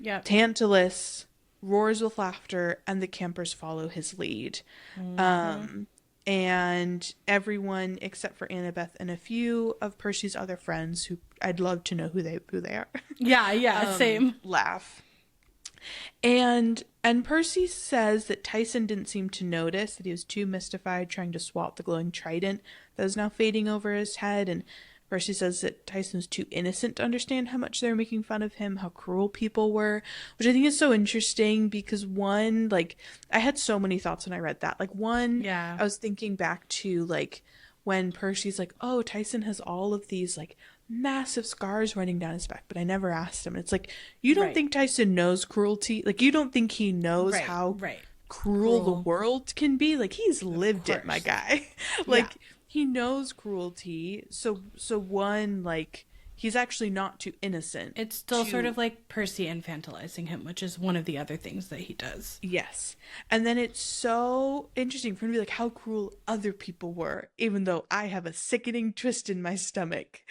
Yep.
Tantalus roars with laughter and the campers follow his lead. And everyone except for Annabeth and a few of Percy's other friends, who I'd love to know who they are,
Yeah, same.
laugh. And Percy says that Tyson didn't seem to notice, that he was too mystified trying to swat the glowing trident that was now fading over his head. And Percy says that Tyson's too innocent to understand how much they were making fun of him, how cruel people were, which I think is so interesting because one, like, I had so many thoughts when I read that. Like, one,
Yeah.
I was thinking back to, like, when Percy's like, oh, Tyson has all of these, like, massive scars running down his back, but I never asked him. And it's like, you don't
Right.
think Tyson knows cruelty? Like, you don't think he knows
Right,
how
right.
cruel the
Cruel.
world can be? Like, he's lived it, my
course.
guy. Like, he knows cruelty. So one, like, he's actually not too innocent.
It's still
to-
sort of like Percy infantilizing him, which is one of the other things that he does.
Yes. And then it's so interesting for him to be like how cruel other people were, even though I have a sickening twist in my stomach.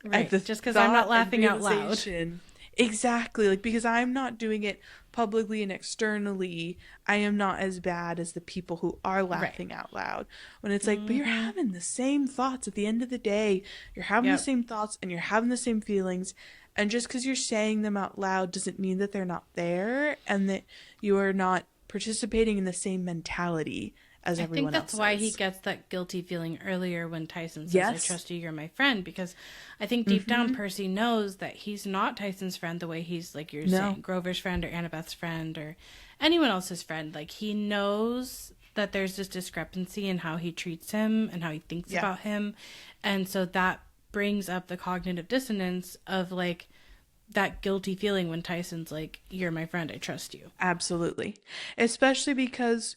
Right,
At the
just 'cause I'm not
thought and
laughing out loud.
realization. Exactly. Like, because I'm not doing it publicly and externally, I am not as bad as the people who are laughing out loud. When it's like, but you're having the same thoughts at the end of the day. You're having
Yep.
the same thoughts and you're having the same feelings. And just because you're saying them out loud doesn't mean that they're not there and that you are not participating in the same mentality as
I
everyone
think that's
else
why
is.
he gets that guilty feeling earlier when Tyson says,
Yes.
I trust you, you're my friend. Because I think deep down, Percy knows that he's not Tyson's friend the way he's, like you're
No.
saying, Grover's friend or Annabeth's friend or anyone else's friend. Like, he knows that there's this discrepancy in how he treats him and how he thinks
Yeah.
about him. And so that brings up the cognitive dissonance of, like, that guilty feeling when Tyson's like, you're my friend, I trust you.
Absolutely. Especially because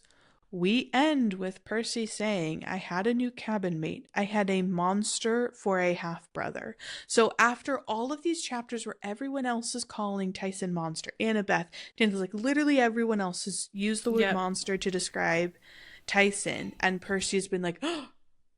we end with Percy saying, I had a new cabin mate. I had a monster for a half brother. So after all of these chapters where everyone else is calling Tyson monster, Annabeth, Tantalus, like literally everyone else has used the word
Yep.
monster to describe Tyson. And Percy's been like, oh,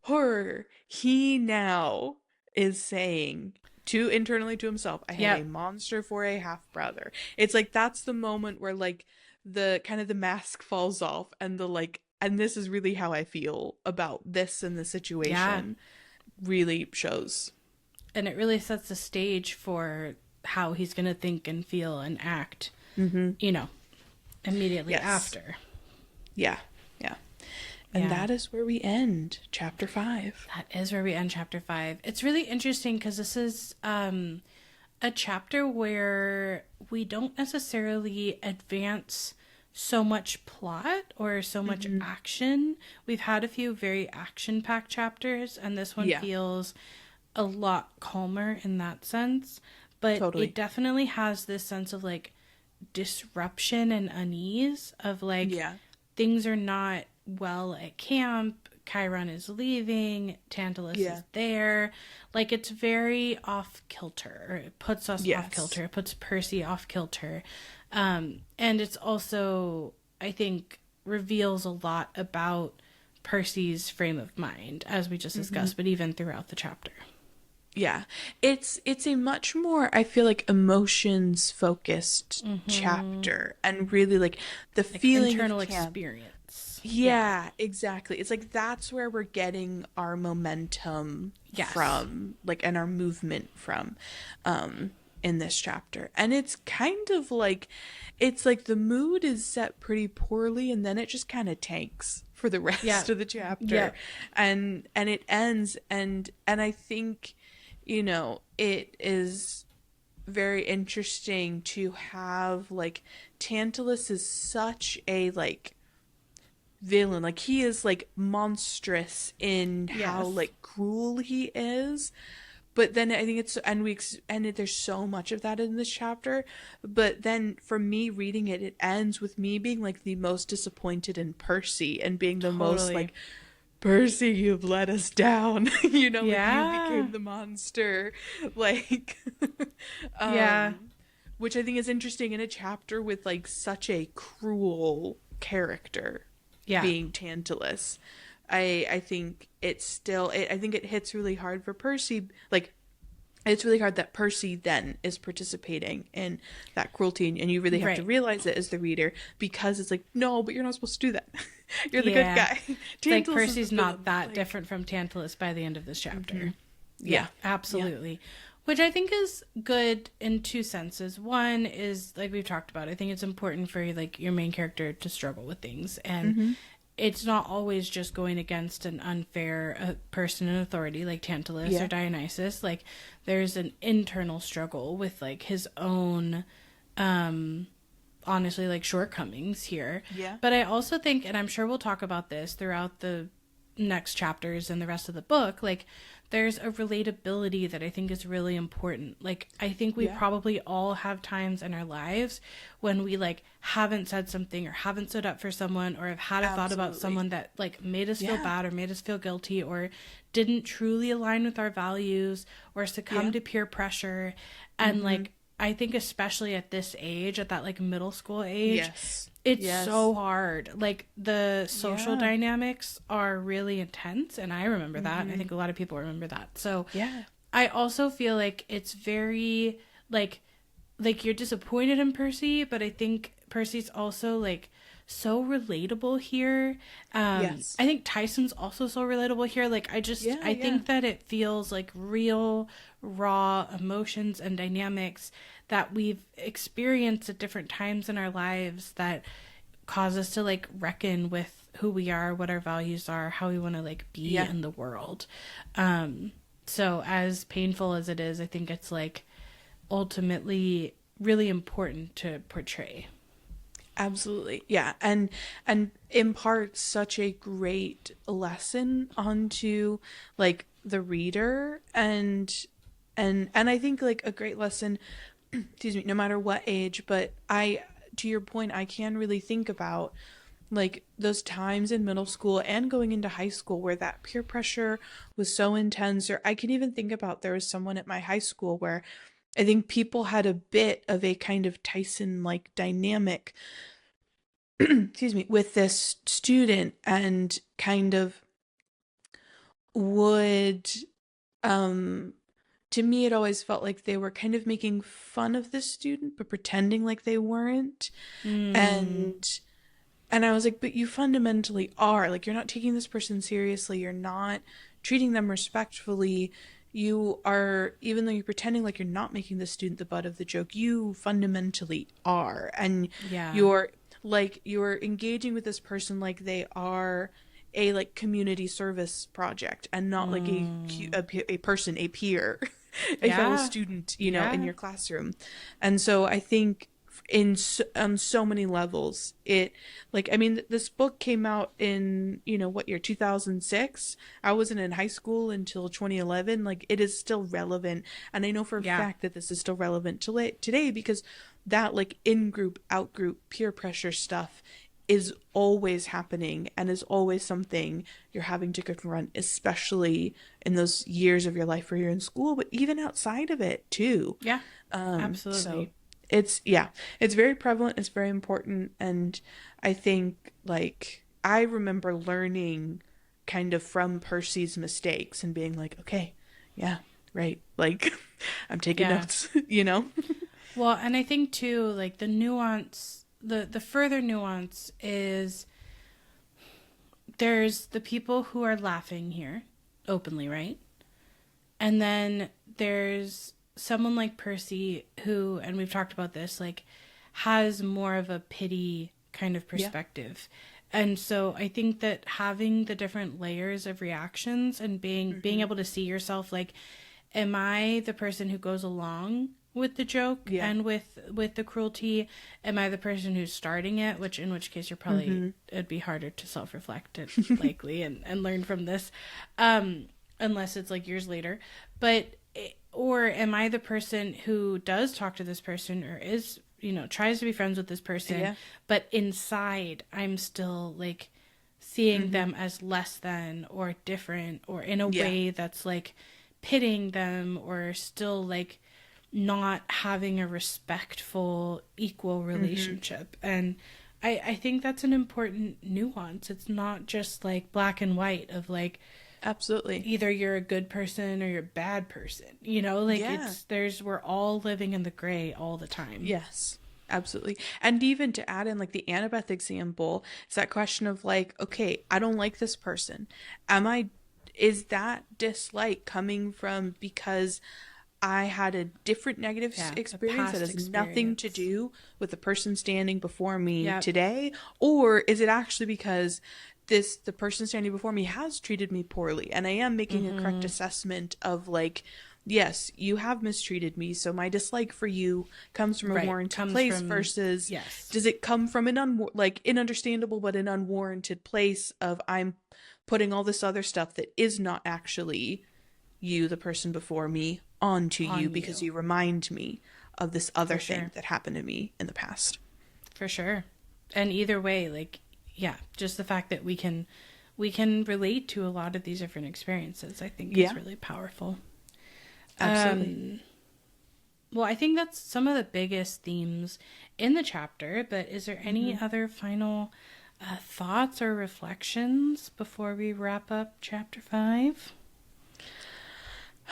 horror. He now is saying to internally to himself, I have a
Yep.
monster for a half brother. It's like that's the moment where like the kind of the mask falls off and the like, and this is really how I feel about this and the
Yeah.
situation really shows.
And it really sets the stage for how he's going to think and feel and act,
Mm-hmm.
you know, immediately
Yes.
after.
Yeah. Yeah. And
Yeah.
that is where we end chapter 5.
That is where we end chapter 5. It's really interesting because this is a chapter where we don't necessarily advance so much plot or so much
Mm-hmm.
action. We've had a few very action packed chapters, and this one
Yeah.
feels a lot calmer in that sense. But it
Totally.
definitely has this sense of like disruption and unease of like
Yeah.
things are not well at camp. Chiron is leaving. Tantalus
Yeah.
is there. Like it's very off kilter. Or it puts us off
Yes.
kilter. It puts Percy off kilter. And it's also, I think, reveals a lot about Percy's frame of mind, as we just
Mm-hmm.
discussed, but even throughout the chapter.
Yeah. It's a much more, I feel like, emotions focused chapter and really like the
Like
feeling of
internal
camp.
experience. Yeah.
Yeah, exactly. It's like that's where we're getting our momentum
Yes.
from, like, and our movement from in this chapter. And it's kind of like it's like the mood is set pretty poorly and then it just kind of tanks for the
Yeah.
rest of the chapter.
Yep.
And it ends and I think it is very interesting to have like Tantalus is such a like villain. Like he is like monstrous in how
Yes.
like cruel he is. But then I think it's there's so much of that in this chapter. But then for me reading it, it ends with me being like the most disappointed in Percy and being the most
Totally.
like Percy, you've let us down. Like you
Yeah.
became the monster. Like
Yeah.
which I think is interesting in a chapter with like such a cruel character
Yeah.
being Tantalus. I think I think it hits really hard for Percy. Like it's really hard that Percy then is participating in that cruelty, and you really have to
Right.
realize it as the reader because it's like, no, but you're not supposed to do that. You're the good
Yeah.
guy.
It's like
Tantalus is the
Percy's not
villain.
that
Like,
different from Tantalus by the end of this chapter.
yeah,
Yeah,
yeah,
absolutely. Which I think is good in two senses. One is like we've talked about. I think it's important for like your main character to struggle with things, and
mm-hmm.
it's not always just going against an unfair person in authority like Tantalus or
Yeah,
Dionysus. Like there's an internal struggle with like his own um honestly like shortcomings here.
yeah,
But I also think, and I'm sure we'll talk about this throughout the next chapters and the rest of the book, like there's a relatability that I think is really important. Like I think we
yeah,
probably all have times in our lives when we like haven't said something or haven't stood up for someone or have had a thought about
absolutely.
someone that like made us feel
Yeah,
bad or made us feel guilty or didn't truly align with our values or succumb
yeah,
to peer pressure. And
mm-hmm.
like I think especially at this age, at that like middle school age,
Yes,
it's
yes,
so hard. Like the social
yeah,
dynamics are really intense, and I remember that. And I
mm-hmm.
think a lot of people remember that. So
Yeah,
I also feel like it's very like you're disappointed in Percy, but I think Percy's also like so relatable here.
yes,
I think Tyson's also so relatable here. Like
yeah,
I
yeah,
think that it feels like real raw emotions and dynamics that we've experienced at different times in our lives that cause us to like reckon with who we are, what our values are, how we want to like be
yeah.
in the world. So as painful as it is, I think it's like ultimately really important to portray.
Absolutely. Yeah. And imparts such a great lesson onto like the reader and I think like a great lesson, excuse me, no matter what age, but I to your point, I can really think about like those times in middle school and going into high school where that peer pressure was so intense. Or I can even think about there was someone at my high school where I think people had a bit of a kind of Tyson like dynamic excuse me, with this student and kind of would to me, it always felt like they were kind of making fun of this student, but pretending like they weren't. And I was like, but you fundamentally are. Like, you're not taking this person seriously. You're not treating them respectfully. You are, even though you're pretending like you're not making the student the butt of the joke, you fundamentally are. And you're engaging with this person like they are a like community service project and not like a person, a peer, a fellow student, you know, in your classroom. And so I think on so many levels, it, like, I mean, this book came out in, you know, what year, 2006. I wasn't in high school until 2011. Like, it is still relevant, and I know for a fact that this is still relevant today, because that like in-group, out-group peer pressure stuff is always happening and is always something you're having to confront, especially in those years of your life where you're in school, but even outside of it too.
Absolutely.
So it's very prevalent, it's very important. And I think, like, I remember learning kind of from Percy's mistakes and being like, okay, yeah, right, like, I'm taking notes, you know.
Well, and I think too, like, the nuance, the further nuance is there's the people who are laughing here openly, right? And then there's someone like Percy who, and we've talked about this, like, has more of a pity kind of perspective. And so I think that having the different layers of reactions and being able to see yourself, like, am I the person who goes along with the joke and with the cruelty? Am I the person who's starting it? In which case you're probably, it'd be harder to self-reflect it likely and learn from this, unless it's like years later. But, or am I the person who does talk to this person or is, you know, tries to be friends with this person, but inside I'm still like seeing them as less than or different or in a way that's like pitting them or still like not having a respectful, equal relationship. And I think that's an important nuance. It's not just like black and white of like,
absolutely,
either you're a good person or you're a bad person, you know, like we're all living in the gray all the time.
Yes, absolutely. And even to add in like the Annabeth example, it's that question of like, okay, I don't like this person. Is that dislike coming from because I had a different negative experience that has nothing to do with the person standing before me today? Or is it actually because the person standing before me has treated me poorly and I am making a correct assessment of like, yes, you have mistreated me, so my dislike for you comes from a warranted place versus does it come from an understandable but an unwarranted place of I'm putting all this other stuff that is not actually you, the person before me, onto you because you remind me of this other thing that happened to me in the past.
For sure. And either way, like, just the fact that we can relate to a lot of these different experiences, I think is really powerful.
Absolutely.
Well, I think that's some of the biggest themes in the chapter, but is there any other final thoughts or reflections before we wrap up chapter 5?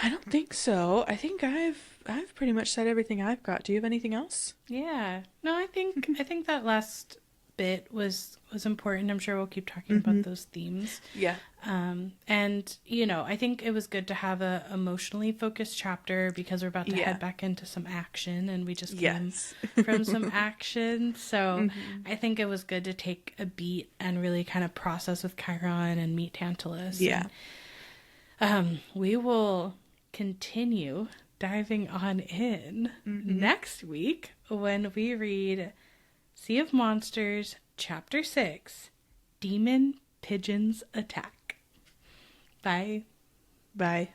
I don't think so. I think I've pretty much said everything I've got. Do you have anything else?
Yeah. No, I think that last bit was important. I'm sure we'll keep talking about those themes.
Yeah.
And, you know, I think it was good to have a emotionally focused chapter because we're about to head back into some action, and we just came from some action. So I think it was good to take a beat and really kind of process with Chiron and meet Tantalus.
Yeah.
And, we will continue diving on in next week when we read Sea of Monsters, Chapter 6, Demon Pigeons Attack. Bye.
Bye.